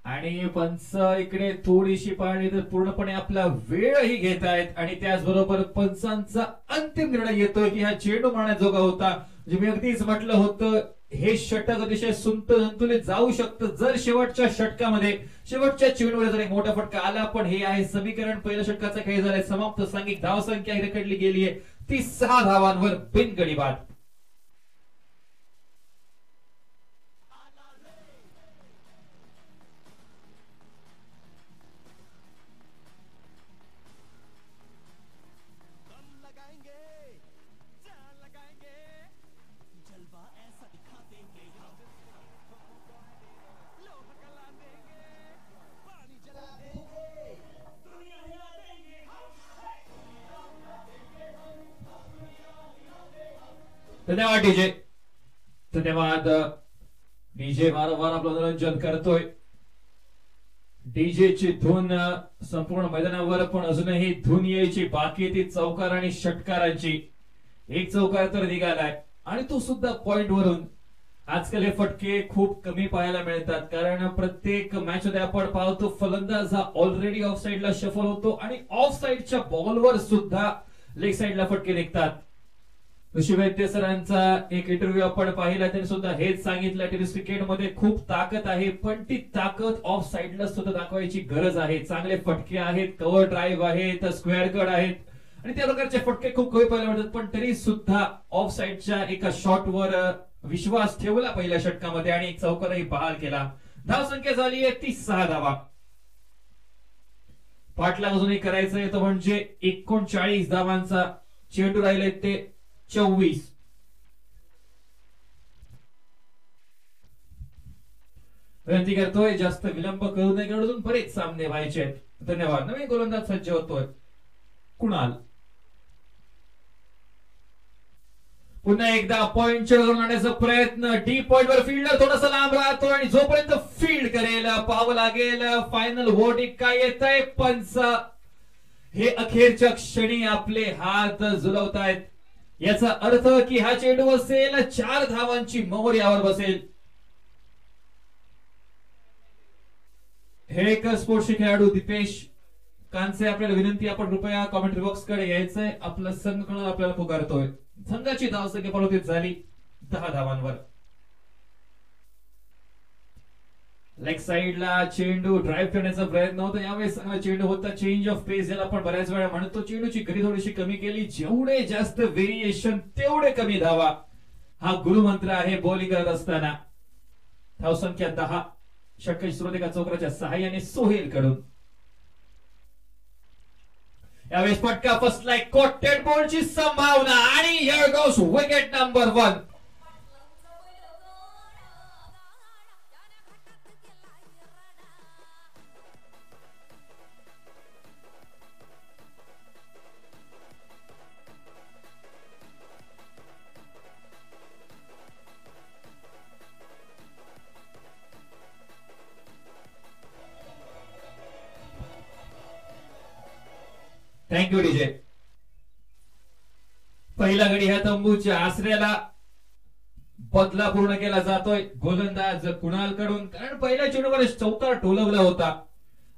आणि पंच इकडे थोडीशी पाळली तर पूर्णपणे आपला वेळही घेत आहेत आणि त्याचबरोबर पंचांचा अंतिम निर्णय येतोय की हा चेंडू मारण्याजोगा होता. म्हणजे मी अगदीच म्हटलं होतं हे षटक अतिशय संतुलित जाऊ शकतं जर शेवटच्या षटकामध्ये शेवटच्या चेंडूवर जर एक मोठा फटका आला. पण हे आहे समीकरण. पहिल्या षटकाचा खेळ झालाय समाप्त. सांघिक धावसंख्या रेकडली गेली आहे ती 6 धावांवर बिनगडी बाद. धन्यवाद डीजे. धन्यवाद डीजे वारंवार आपलं मनोरंजन करतोय. डीजे ची धून संपूर्ण मैदानावर पण अजूनही धून यायची बाकी ती चौकार आणि षटकारांची. एक चौकार तर निघालाय आणि तो सुद्धा पॉइंट वरून. आजकाल हे फटके खूप कमी पाहायला मिळतात कारण प्रत्येक मॅच मध्ये आपण पाहतो फलंदाज हा ऑलरेडी ऑफ साइडला शफल होतो आणि ऑफ साइडच्या बॉलवर सुद्धा लेग साइडला फटके निघतात. ऋषी वैद्य सरांचा एक इंटरव्ह्यू आपण पाहिला. त्यांनी सुद्धा हेच सांगितलं टेनिस क्रिकेटमध्ये खूप ताकद आहे पण ती ताकद ऑफ साइडला सुद्धा दाखवायची गरज आहे. चांगले फटके आहेत, कव्हर ड्राईव्ह आहेत, स्क्वेअर कट आहेत आणि त्या प्रकारचे फटके खूप कमी पाहायला मिळतात. पण तरी सुद्धा ऑफ साइडच्या एका शॉटवर विश्वास ठेवला पहिल्या षटकामध्ये आणि एक चौकारही बहाल केला. धावसंख्या झाली आहे ती 6 धावा. पाठलाग अजूनही करायचं आहे तो म्हणजे 39 धावांचा चेंडू राहिले ते 24. विनंती करतोय जास्त विलंब करू नये कारण अजून बरेच सामने व्हायचे आहेत. धन्यवाद. नवीन गोलंदाज सज्ज होतोय कुणाल. पुन्हा एकदा पॉइंट करून आणण्याचा प्रयत्न. डीप पॉइंट वर फिल्डर थोडासा लांब राहतो आणि जोपर्यंत फील्ड करेल पाहावं लागेल फायनल वोटिंग काय येत आहे. पंच हे अखेरच्या क्षणी आपले हात झुलवतायत. याचा अर्थ की हा चेंडू असेल 4 धावांची मोहर यावर बसेल. हे एक स्पोर्ट्स खेळाडू दीपेश कांचे आपल्याला विनंती आपण कृपया कॉमेंट्री बॉक्स कडे यायचंय. आपला संघ कडून आपल्याला पुकारतोय. संघाची धावसंख्या प्रलोभित झाली 10 धावांवर. लेग साइडला चेंडू ड्राईव्ह करण्याचा प्रयत्न होता. यावेळेस चांगला चेंडू होता. चेंज ऑफ पेस ज्याला आपण बऱ्याच वेळा म्हणतो. चेंडूची गती थोडीशी कमी केली. जेवढे जास्त व्हेरिएशन तेवढे कमी धावा हा गुरुमंत्र आहे बॉलिंग करत असताना. धावसंख्या 10. षटकाची सुरुवात एका चौकाराच्या सहाय्याने सोहेल कडून. यावेळेस फटका फसलाय. कॉटेड बॉलची संभावना आणि here goes wicket number 1. Thank you DJ. पहिला गडी ह्या तंबूच्या आसऱ्याला बदला पूर्ण केला जातोय गोलंदाज कुणाल कडून कारण पहिल्या चेंडूवर चौकार टोलवला होता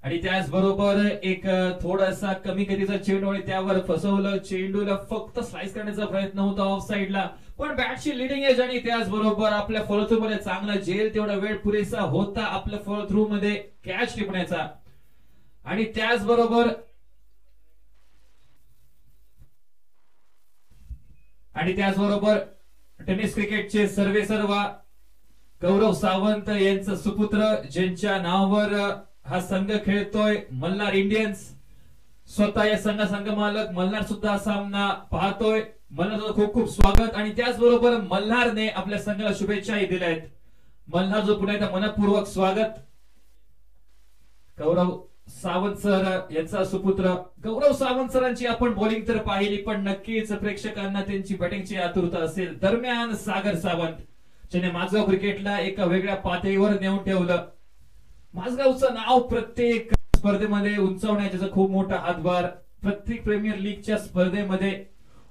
आणि त्याचबरोबर एक थोडासा कमी गतीचा चेंडू आणि त्यावर फसवलं. चेंडूला फक्त स्लाइस करण्याचा प्रयत्न होता ऑफ साइडला पण बॅटची लिडिंग एज आणि त्याचबरोबर आपल्या फॉलो थ्रू मध्ये चांगला जेल तेवढा वेळ पुरेसा होता आपल्या फॉलो थ्रू मध्ये कॅच टिपण्याचा. आणि त्याचबरोबर टेनिस क्रिकेटचे सर्वेसर्वा गौरव सावंत यांचा सुपुत्र ज्यांच्या नावावर हा संघ खेळतोय मल्हार इंडियन्स. स्वतः या संघ मालक मल्हार सुद्धा हा सामना पाहतोय. मल्हारचं खूप खूप स्वागत आणि त्याचबरोबर मल्हारने आपल्या संघाला शुभेच्छाही दिल्या आहेत. मल्हार जो पुन्हा एकदा मनपूर्वक स्वागत. गौरव सावंत सर यांचा सुपुत्र गौरव सावंत सरांची आपण बॉलिंग तर पाहिली पण नक्कीच प्रेक्षकांना त्यांची बॅटिंगची आतुरता असेल. दरम्यान सागर सावंत ज्याने माझगाव क्रिकेटला एका वेगळ्या पातळीवर नेऊन ठेवलं. माझगावचं नाव प्रत्येक स्पर्धेमध्ये उंचावण्याचा खूप मोठा हातभार. प्रत्येक प्रीमियर लीगच्या स्पर्धेमध्ये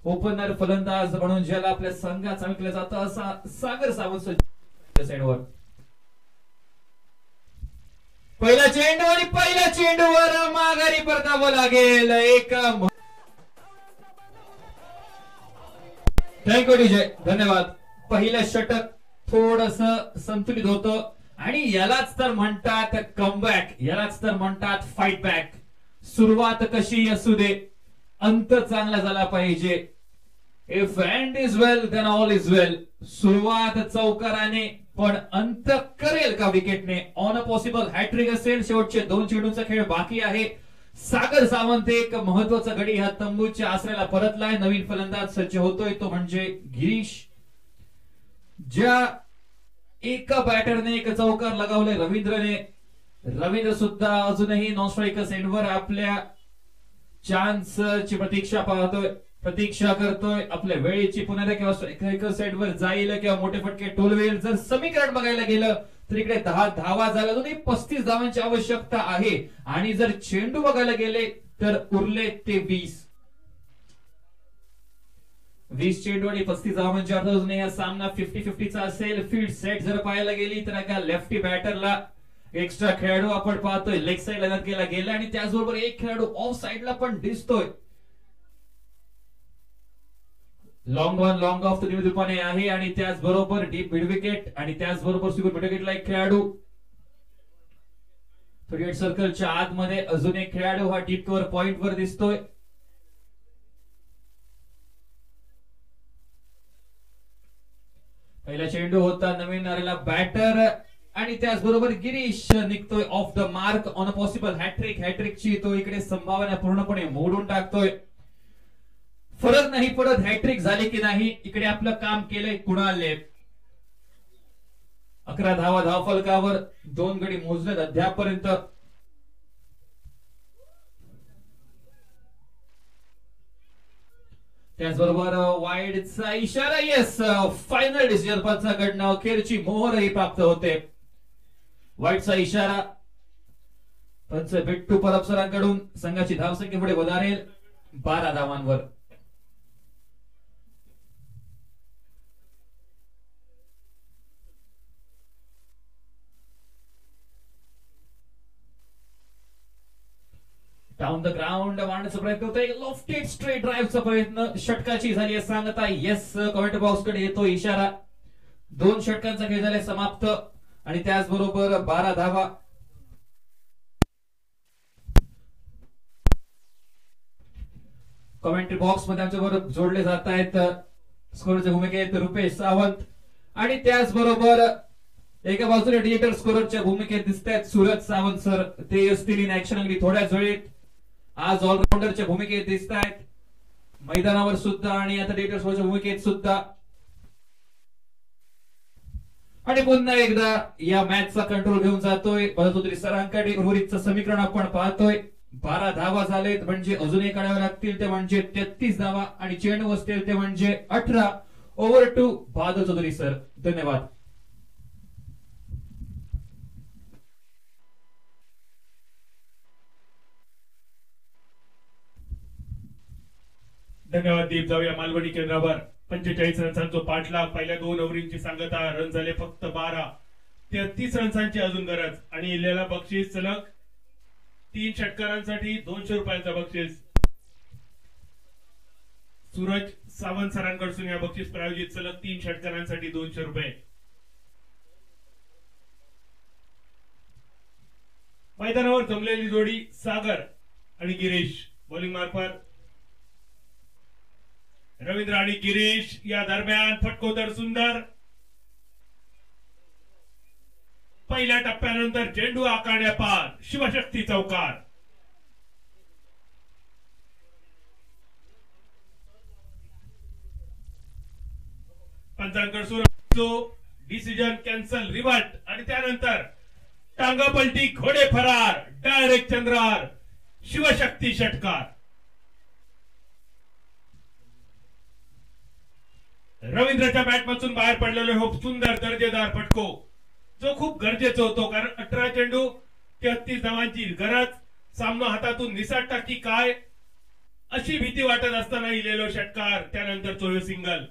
ओपनर फलंदाज म्हणून ज्याला आपल्या संघात सांगितलं जातं असा सागर सावंत साइडवर. पहिला चेंडू आणि पहिल्या चेंडूवर माघारी परतावं लागेल. एक थँक्यू डीजे, धन्यवाद. पहिलं षटक थोडस संतुलित होतं आणि यालाच तर म्हणतात कमबॅक, यालाच तर म्हणतात फाईट बॅक. सुरुवात कशी असू दे, अंत चांगला झाला पाहिजे. If end is well then all is well. सुरुवात चौकाराने पण अंत करेल का विकेटने? ऑन अ पॉसिबल हॅट्रिक असेल. शेवटचे 2 चेंडूंचा खेळ बाकी आहे. सागर सावंत एक महत्वाचा गडी ह्या तंबूच्या आसऱ्याला परतलाय. नवीन फलंदाज सज्ज होतोय, तो म्हणजे गिरीश. ज्या एका बॅटरने एक चौकार लगावले रवींद्रने. रवींद्र सुद्धा अजूनही नॉन स्ट्रायकर्स एंडवर आपल्या चान्स ची प्रतीक्षा करतोय. आपल्या वेळेची पुन्हा किंवा स्ट्रायकर्स एंडवर जाईल किंवा मोठे फटके टोलवेल. जर समीकरण बघायला गेलं तर इकडे 10 धावा झाल्या, अजूनही 35 धावांची आवश्यकता आहे. आणि जर चेंडू बघायला गेले तर उरले ते 20 चेंडू आणि 35 धावा म्हणजे अजूनही हा सामना 50-50 चा असेल. फील्ड सेट जर पाहायला गेली तर एका लेफ्टी बॅटरला एक्स्ट्रा खेळाडू आपण पाहतोय. लेग साइड लाईनअप केला गेला आणि त्याचबरोबर एक खेळाडू ऑफ साइडला पण दिसतोय. लॉंग ऑन लॉंग ऑफ रूपाने आहे आणि त्याचबरोबर डीप मिड विकेट आणि त्याचबरोबर स्वीपर मिड विकेटला एक खेळाडू. 38 सर्कलच्या आतमध्ये अजून एक खेळाडू हा डीप कव्हर पॉइंट वर दिसतोय. पहिला चेंडू होता नवीन आलेला बॅटर आणि त्याचबरोबर गिरीश निघतोय off the mark on a possible hattrick. हॅट्रिकची तो इकडे संभावना पूर्णपणे मोडून टाकतोय. फरक नाही पडत हॅट्रिक झाली की नाही, इकडे आपलं काम केलंय कुणालने. 11 धावा धावफलकावर, 2 गडी मोजलेत अद्यापपर्यंत. त्याचबरोबर वाईडचा इशारा. येस, फायनल डिसिजन पंचाकडनं अखेरची मोहरही प्राप्त होते. वाईडचा इशारा पंच बिट्टू परब सरांकडून संघाची धावसंख्या पुढे वधारेल 12 धावांवर. डाऊन द ग्राउंड मारण्याचा प्रयत्न होतोय. लॉफ्टेड स्ट्रेट ड्राईव्हचा प्रयत्न षटकाची झाली आहे सांगता. येस, कमेंट बॉक्स कडे येतो इशारा. 2 षटकांचा खेळ झालाय समाप्त आणि त्याचबरोबर 12 धावा. कमेंट्री बॉक्स मध्ये आमच्याबरोबर जोडले जात आहेत स्कोरच्या भूमिकेत रुपेश सावंत आणि त्याचबरोबर एका बाजूने डिजिटल स्कोरच्या भूमिकेत दिसत आहेत सूरज सावंत सर. ते असतील इन ऍक्शन अगदी थोड्याच वेळेत. आज ऑलराऊंडरच्या भूमिकेत दिसत आहेत मैदानावर सुद्धा आणि आता डिजिटल स्कोरच्या भूमिकेत सुद्धा. आणि पुन्हा एकदा या मॅचचा कंट्रोल घेऊन जातोय चौधरी सरांकडे. उर्वरितचं समीकरण आपण पाहतोय. 12 धावा झालेत म्हणजे अजूनही काढाव्या लागतील, ते म्हणजे 33 धावा आणि चेंडू असतील ते म्हणजे 18. ओव्हर टू बादल चौधरी सर. धन्यवाद. धन्यवाद दीप. जाऊया मालवणी केंद्रावर. 45 रन्सांचा पाठलाग. पहिल्या 2 ओव्हरींची सांगता. रन झाले फक्त 12. 33 रन्सांची अजून गरज आणि इलेला बक्षीस सलग 3 षटकारांसाठी 200 रुपयांचा बक्षीस. सूरज सावंत सरांकडून या बक्षीस प्रायोजित सलग 3 षटकारांसाठी 200 रुपये. मैदानावर जमलेली जोडी सागर आणि गिरीश. बॉलिंग मार्फत रवींद्र आणि गिरीश. या दरम्यान फटकोदर सुंदर. पहिल्या टप्प्यानंतर चेंडू आकारण्यापार शिवशक्ती चौकार. पंचांकडून डिसिजन कॅन्सल रिवर्ट आणि त्यानंतर टांगापलटी घोडे फरार. डायरेक्ट चंद्रार. शिवशक्ती षटकार. रवींद्रच्या बॅटमधून बाहेर पडलेले हो सुंदर दर्जेदार फटको, जो खूप गरजेचा होतो. कारण 18 चेंडू 33 धावांची गरज. सामना हातातून निसटता की काय अशी भीती वाटत असताना इलेलो षटकार. त्यानंतर 24 सिंगल.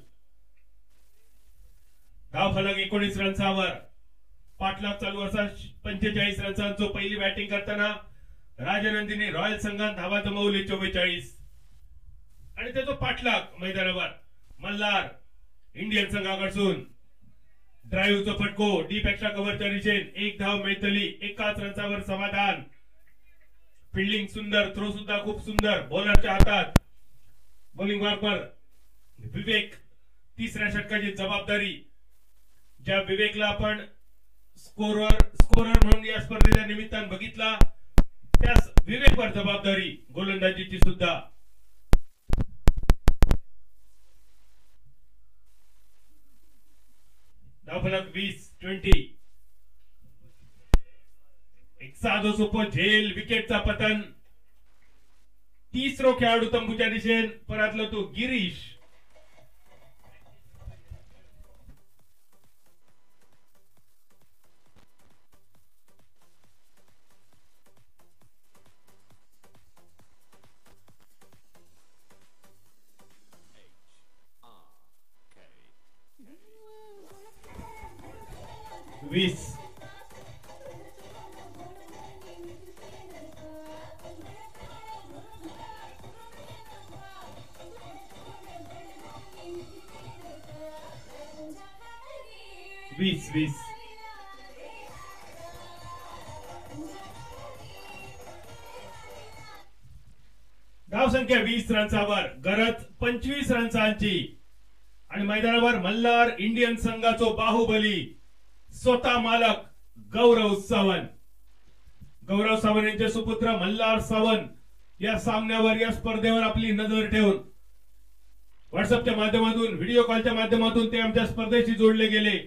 धाव फलक 19 रन्सावर. पाठलाग चालू असा 45 रन्सांचो पहिली बॅटिंग करताना राजनंदिनी रॉयल संघान धावा जमवली 44 आणि त्याचो पाठलाग मैदानावर मल्हार इंडियन संघाकडसून ड्राईव्हचो फटको डीप एक्स्ट्रा कव्हरच्या दिशेन 1 धाव मिळतली 1 रन्सावर समाधान. फिल्डिंग सुंदर, थ्रो सुद्धा खूप सुंदर बॉलरच्या हातात. बॉलिंग मार्कवर विवेक, तिसऱ्या षटकाची जबाबदारी. ज्या विवेकला आपण स्कोरर म्हणून या स्पर्धेच्या निमित्तानं बघितला त्यास विवेकवर जबाबदारी गोलंदाजीची सुद्धा. धावफलक 20-20. एक साधो सोपो झेल, विकेटचा पतन. तिसरो खेळाडू तंबूच्या दिशेन परतलो तो गिरीश. वीस. धावसंख्या 20 रन्सावर, गरज 25 रन्सांची आणि मैदानावर मल्हार इंडियन संघाचो बाहुबली स्वतः मालक गौरव सावंत. गौरव सावंत यांचे सुपुत्र मल्हार सावंत या सामन्यावर, या स्पर्धेवर आपली नजर ठेवून व्हॉट्सअपच्या माध्यमातून, व्हिडिओ कॉलच्या माध्यमातून ते आमच्या स्पर्धेशी जोडले गेले.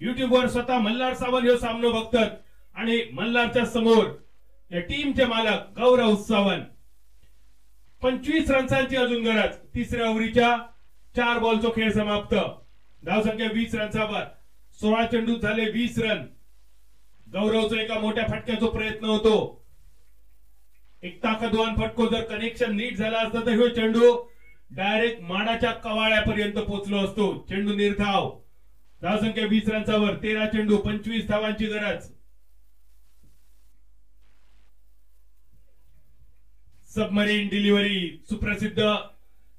युट्यूबवर स्वतः मल्हार सावंत हे सामना बघतात आणि मल्हारच्या समोर या टीमचे मालक गौरव सावंत. 25 रन्सांची अजून गरज. तिसऱ्या ओव्हरीच्या 4 बॉलचो खेळ समाप्त. धावसंख्या 20 रन्सावर, 16 चेंडूत झाले 20 रन. गौरवचा एका मोठ्या फटक्याचा प्रयत्न होतो. एक ताकदवान फटको, जर कनेक्शन नीट झाला असता तर हे चेंडू डायरेक्ट माडाच्या कवाळ्यापर्यंत पोहोचलो असतो. चेंडू निर्धाव. धावसंख्या 20 रन्सावर, 13 चेंडू 25 धावांची गरज. Submarine delivery. सुप्रसिद्ध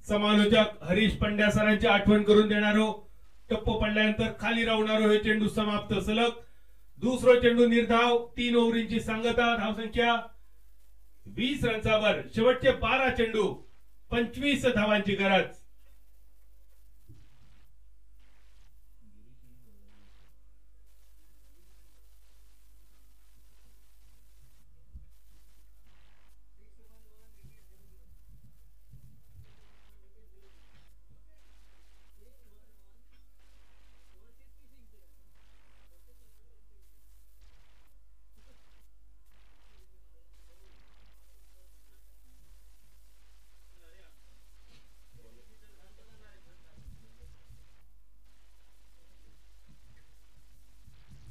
समालोचक हरीश पंड्या सरांची आठवण करून देणारो, टप्पो पडल्यानंतर खाली राहणारो हे चेंडू समाप्त. सलग दुसरो चेंडू निर्धाव. 3 ओव्हरींची सांगता. धावसंख्या 20 रन्सावर, शेवटचे 12 चेंडू 25 धावांची गरज.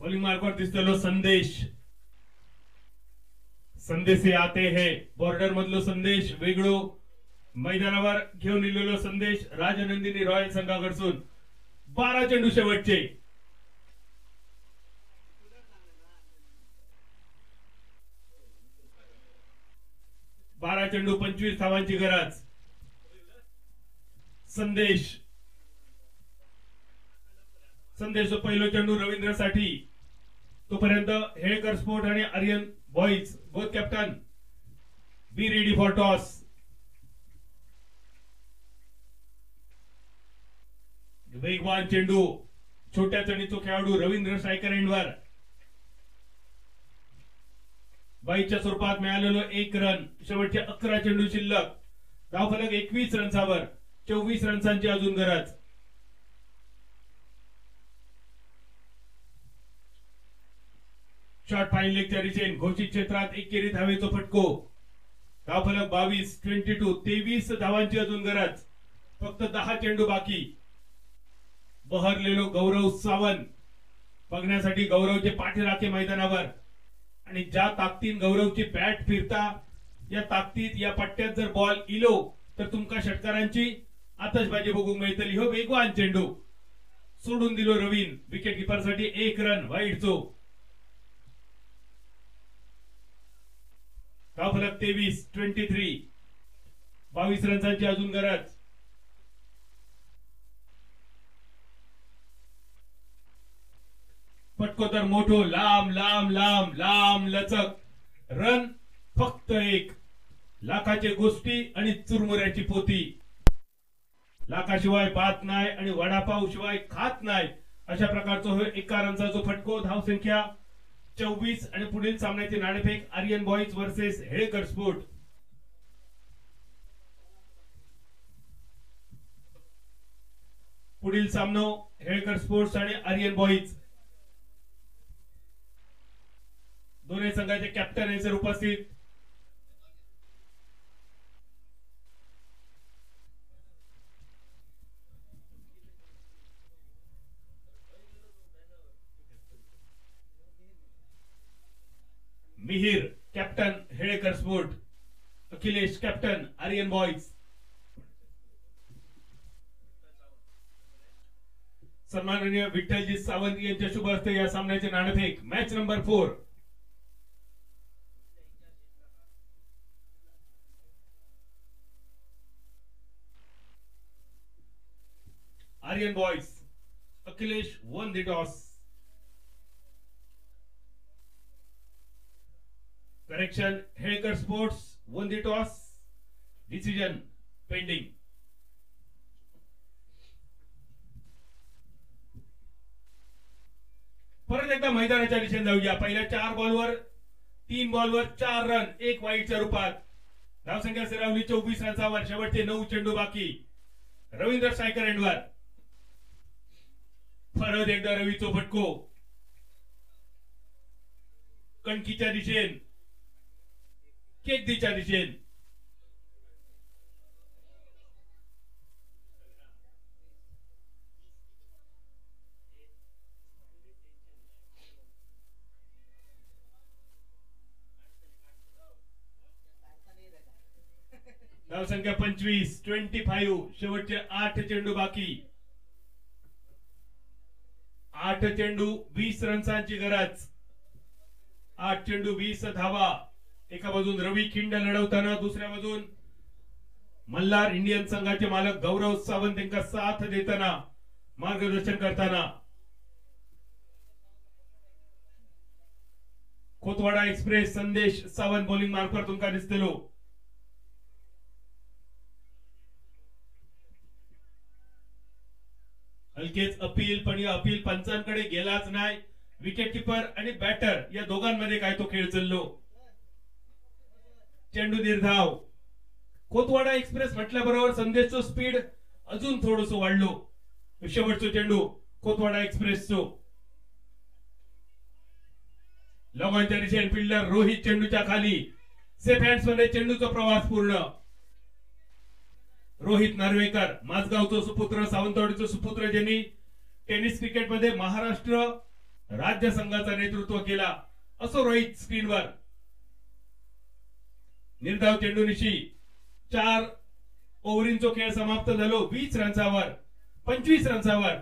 बॉलिंग मार्कवर दिसलेलो संदेश. संदेश से आते हैं. बॉर्डर मधलो संदेश वेगळो मैदानावर घेऊन इलेलो संदेश राजनंदिनी रॉयल संघाकडून. 12 चेंडू शेवटचे. चेंडू 25 धावांची गरज. संदेश पहिलो चेंडू रवींद्रसाठी. तोपर्यंत हेळकर स्पोर्ट आणि Aryan boys both captain be ready for toss. वेगवान चेंडू, छोट्या चणीचो खेळाडू रवींद्र स्ट्रायकर एंडवर. बाईच्या स्वरूपात मिळालेलो 1 रन. शेवटचे 11 चेंडू शिल्लक. धावफलक 21 रन्सावर, 24 रन्सांची अजून गरज. शॉट फाईन लेगच्या दिशेने घोषित क्षेत्रात एकेरी धावेचो फटको. धावफलक 22-22, 23 धावांची अजून गरज. फक्त 10 चेंडू बाकी. बहरलेलो गौरव सावंत बघण्यासाठी गौरवचे पाठीराखे मैदानावर. आणि ज्या ताकदीन गौरवची बॅट फिरता, या ताकदीत या पट्ट्यात जर बॉल इलो तर तुमका षटकारांची आतषबाजी बघूक मिळतली. हो वेगवान चेंडू सोडून दिलो रवीन. विकेट किपर साठी 1 रन वाईडचो. धावफलक 23 22 रन्सांची अजून गरज. फटको तर मोठो, लांब लांब लांब लांब लचक. रन फक्त एक. लाखाचे गोष्टी आणि चुरमुऱ्याची पोती. लाखाशिवाय बात नाही आणि वडापाव शिवाय खात नाही, अशा प्रकारचा एका रनचा फटको. धावसंख्या 24 आणि पुढील सामन्याचे नाणेफेक Aryan boys versus Helkar sport. पुढील सामना हेळकर स्पोर्ट्स आणि आर्यन बॉईज. दोन्ही संघाचे कॅप्टन यांचे उपस्थित. Mihir captain Helkar sport, Akhilesh captain Aryan boys. सन्माननीय विठ्ठलजी सावंत यांच्या शुभ हस्ते या सामन्याचे नाणेफेक. Match number 4. Aryan boys, Akhilesh won the toss. Correction, Helkar sports won the toss. Decision pending. परत एकदा मैदानाच्या दिशेने जाऊया. पहिल्या 4 बॉलवर 3 बॉलवर 4 रन, 1 वाईटच्या रूपात. धावसंख्या सिरावली 24 रन्सावर. शेवटचे 9 चेंडू बाकी. रवींद्र सायकर एंडवर. परत एकदा रवीचो फटको. कणकीच्या दिशेन, केकदीच्या दिशेन. धावसंख्या 25. शेवटचे 8 चेंडू बाकी. 8 चेंडू 20 रन्सांची गरज. 8 चेंडू 20 धावा. एका बाजून रवी खिंड लढवताना, दुसऱ्या बाजून मल्हार इंडियन संघाचे मालक गौरव सावंत यांना साथ देताना, मार्गदर्शन करताना. खोतवाडा एक्सप्रेस संदेश सावंत बॉलिंग मार्फत तुमका दिसतलो. हलकेच अपील, पण या अपील पंचांकडे गेलाच नाही. विकेट कीपर आणि बॅटर या दोघांमध्ये काय तो खेळ चाललो. चेंडू निर्धाव. खोतवाडा एक्सप्रेस म्हटल्याबरोबर संदेशचो स्पीड अजून थोडस वाढलो. शेवटचो चेंडू खोतवाडा एक्सप्रेसचो. लॉंगॉनच्या दिशेने फिल्डर रोहित चेंडूच्या खाली. सेफ हँड्स मध्ये चेंडूचा प्रवास पूर्ण. रोहित नार्वेकर, माझगावचो सुपुत्र, सावंतवाडीचो सुपुत्र, ज्यांनी टेनिस क्रिकेट मध्ये महाराष्ट्र राज्य संघाचा नेतृत्व केला, असो रोहित स्क्रीनवर. निर्धाव चेंडूनिशी 4 ओव्हरींचो खेळ समाप्त झालो 20 रन्सावर, 25 रन्सावर.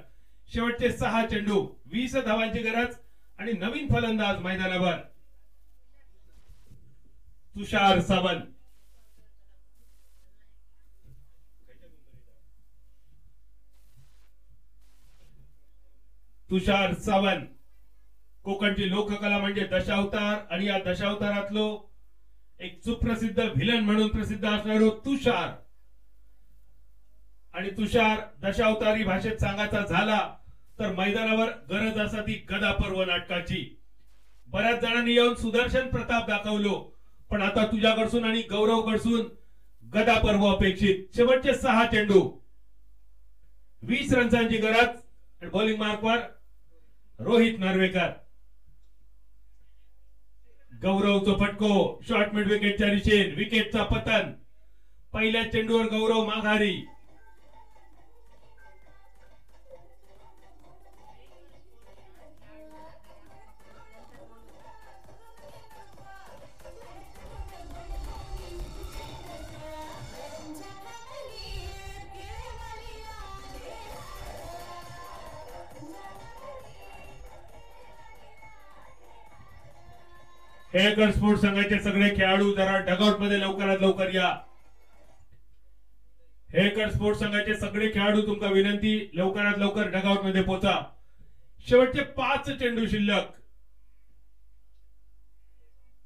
शेवटचे 6 चेंडू, 20 धावांची गरज आणि नवीन फलंदाज मैदानावर तुषार सावंत. तुषार सावंत कोकणची लोककला म्हणजे दशावतार, आणि या दशावतारातलो एक सुप्रसिद्ध विलन म्हणून प्रसिद्ध असणारो तुषार. आणि तुषार दशावतारी भाषेत सांगायचा झाला तर मैदानावर गरज असा ती गदा पर्व नाटकाची. बऱ्याच जणांनी येऊन सुदर्शन प्रताप दाखवलो, पण आता तुझ्याकडसून आणि गौरवकडसून गदा पर्व अपेक्षित. शेवटचे 6 चेंडू, 20 रन्सांची गरज. बॉलिंग मार्कवर रोहित नार्वेकर. गौरवचो फटको शॉर्ट मिड विकेटच्या दिशेने. विकेटचा पतन. पहिल्या चेंडूवर गौरव माघारी. हेळकर स्पोर्ट्स संघाचे सगळे खेळाडू जरा डगआउट मध्ये लवकरात लवकर या. हेळकर स्पोर्ट्स संघाचे सगळे खेळाडू तुमका विनंती लवकरात लवकर डगआउट मध्ये पोहोचा. शेवटचे 5 चेंडू शिल्लक.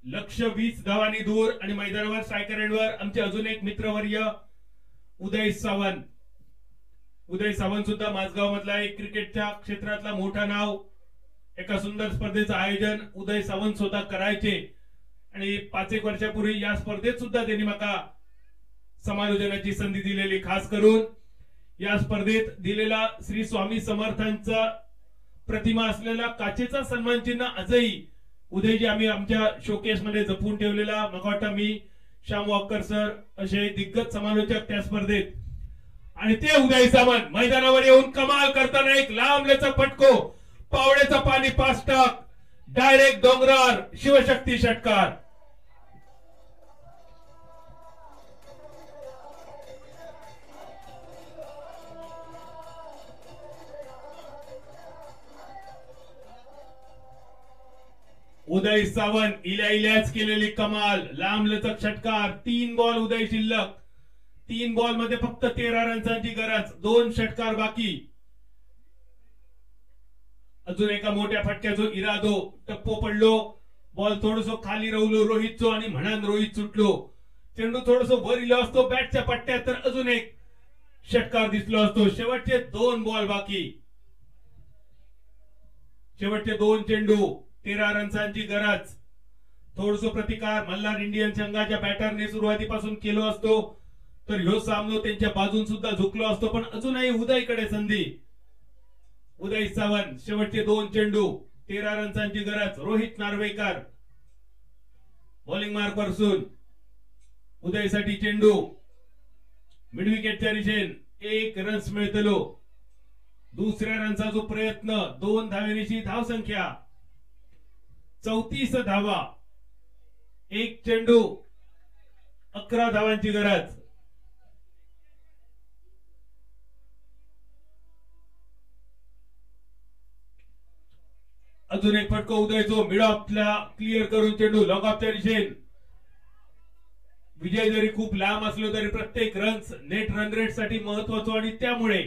लक्ष 20 धावांनी दूर आणि मैदानावर स्ट्रायकर एंडवर आमचे अजून एक मित्रवर्य उदय सावंत. उदय सावंत सुद्धा माझगाव मधला एक क्रिकेटच्या क्षेत्रातला मोठा नाव. एका सुंदर स्पर्धेचं आयोजन उदय सावंत स्वतः करायचे आणि 5 एक वर्षापूर्वी या स्पर्धेत सुद्धा त्यांनी मला समालोचनाची संधी दिलेली. खास करून या स्पर्धेत दिलेला श्री स्वामी समर्थांचा प्रतिमा असलेला काचेचा सन्मान चिन्ह आजही उदयजी आम्ही आमच्या शोकेस मध्ये जपून ठेवलेला. मला वाटतं मी श्याम वॉकर सर असे दिग्गज समालोचक त्या स्पर्धेत आणि ते उदय सावंत मैदानावर येऊन कमाल करताना एक लांबल्याचा फटको पावड्याचा पाणी 5 टक डायरेक्ट डोंगरावर शिवशक्ती षटकार. उदय सावंत इल्याच केलेली कमाल लांबलचक षटकार. 3 बॉल उदय शिल्लक. 3 बॉल मध्ये फक्त 13 रन्सांची गरज. 2 षटकार बाकी. अजून एका मोठ्या फटक्याचो इरादो टप्पो पडलो. बॉल थोडस खाली रवलो रोहितचो आणि म्हणान रोहित सुटलो. चेंडू थोडस वर इलो असतो बॅटच्या पट्ट्यात तर अजून एक षटकार दिसलो असतो. शेवटचे 2 बॉल बाकी. शेवटचे 2 चेंडू 13 रन्सांची गरज. थोडस प्रतिकार मल्हार इंडियन संघाच्या बॅटरने सुरुवातीपासून केलो असतो तर ह्यो सामनो त्यांच्या बाजून सुद्धा झुकलो असतो. पण अजूनही उदयकडे संधी. उदय सावंत शेवटचे 2 चेंडू 13 रन्सांची गरज. रोहित नार्वेकर बॉलिंग मार्क वरसून उदयसाठी चेंडू मिडविकेटच्या दिशेन 1 रन्स मिळतलो. दुसऱ्या रनचा जो प्रयत्न 2 धावेनिशी धावसंख्या 34 धावा. 1 चेंडू 11 धावांची गरज. अजून एक फटको उदयचो मिड ऑफला क्लिअर करून चेंडू लॉग ऑफच्या दिशेन. विजय जरी खूप लांब असलो तरी प्रत्येक रन्स नेट रन रेट साठी महत्वाचा आणि त्यामुळे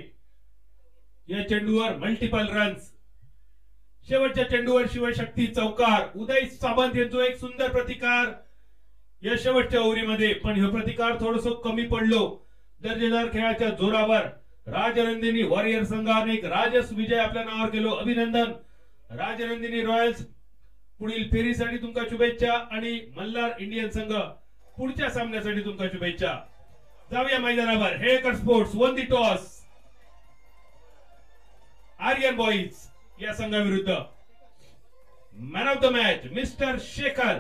या चेंडूवर मल्टिपल रन्स. शेवटच्या चेंडूवर शिवशक्ती चौकार. उदय सावंत यांचा एक सुंदर प्रतिकार या शेवटच्या ओव्हरीमध्ये. पण हे प्रतिकार थोडस कमी पडलो. दर्जेदार खेळाच्या जोरावर राजनंदिनी वॉरियर संघाने एक राजस विजय आपल्या नावावर केलो. अभिनंदन राजनंदिनी रॉयल्स. पुढील फेरीसाठी तुमका शुभेच्छा आणि मल्हार इंडियन संघ पुढच्या सामन्यासाठी तुमका शुभेच्छा. जाऊया मैदानावर. Helkar sports won the toss. Aryan boys या संघाविरुद्ध man of the match mister Shekhar.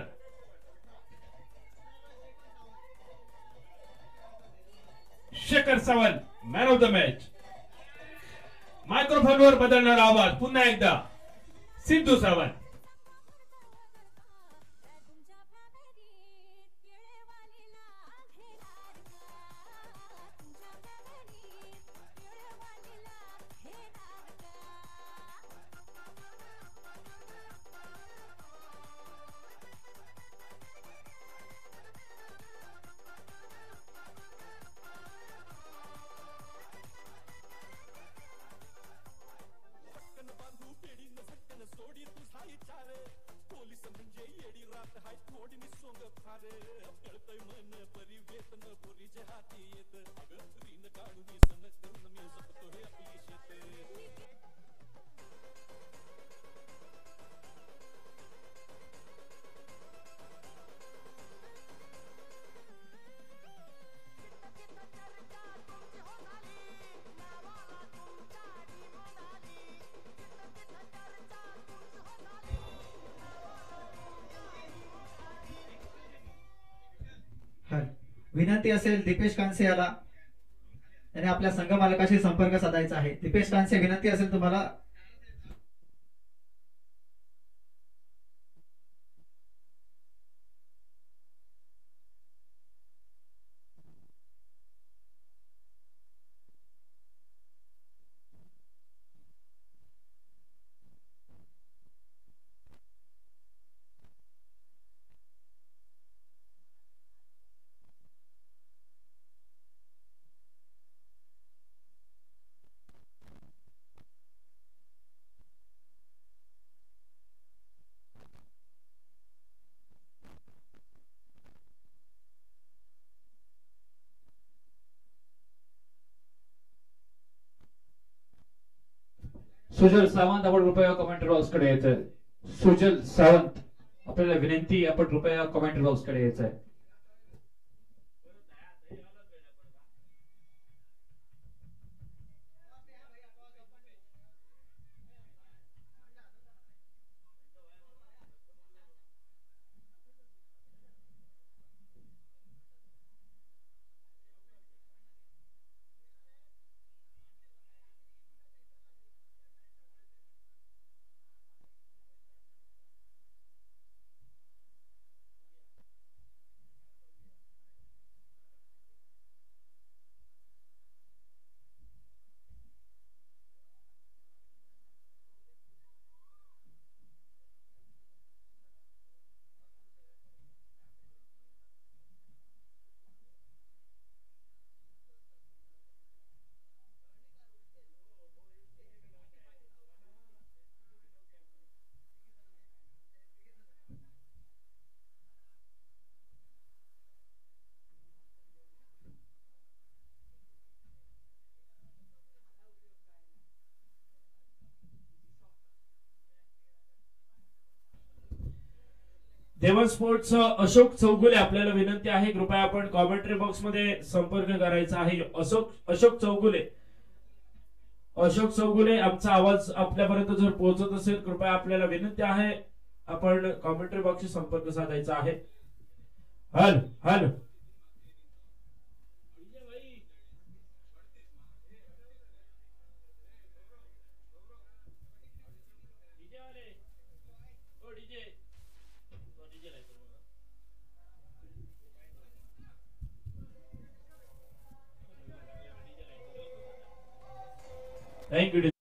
Shekhar Sawant man of the match. मायक्रोफोनवर बदलणारा आवाज पुन्हा एकदा सिद्धू सावंत. विनंती असेल दीपेश कांसे याला आणि आपल्या संघ मालकाशी संपर्क साधायचा आहे. दीपेश कांसे विनंती असेल तुम्हाला. सुजल सावंत आपण कृपया कमेंट बॉक्स कडे यायचंय. सुजल सावंत आपल्याला विनंती, आपण कृपया कमेंट बॉक्स कडे यायचंय. देवन स्पोर्ट्स अशोक चौगुले आपल्याला विनंती आहे, कृपया आपण कॉमेंट्री बॉक्स मध्ये संपर्क करायचा आहे. अशोक चौगुले आमचा आवाज आपल्यापर्यंत जर पोहोचत असेल, कृपया आपल्याला विनंती आहे आपण कॉमेंट्री बॉक्सशी संपर्क साधायचा आहे. Hello hello thank you.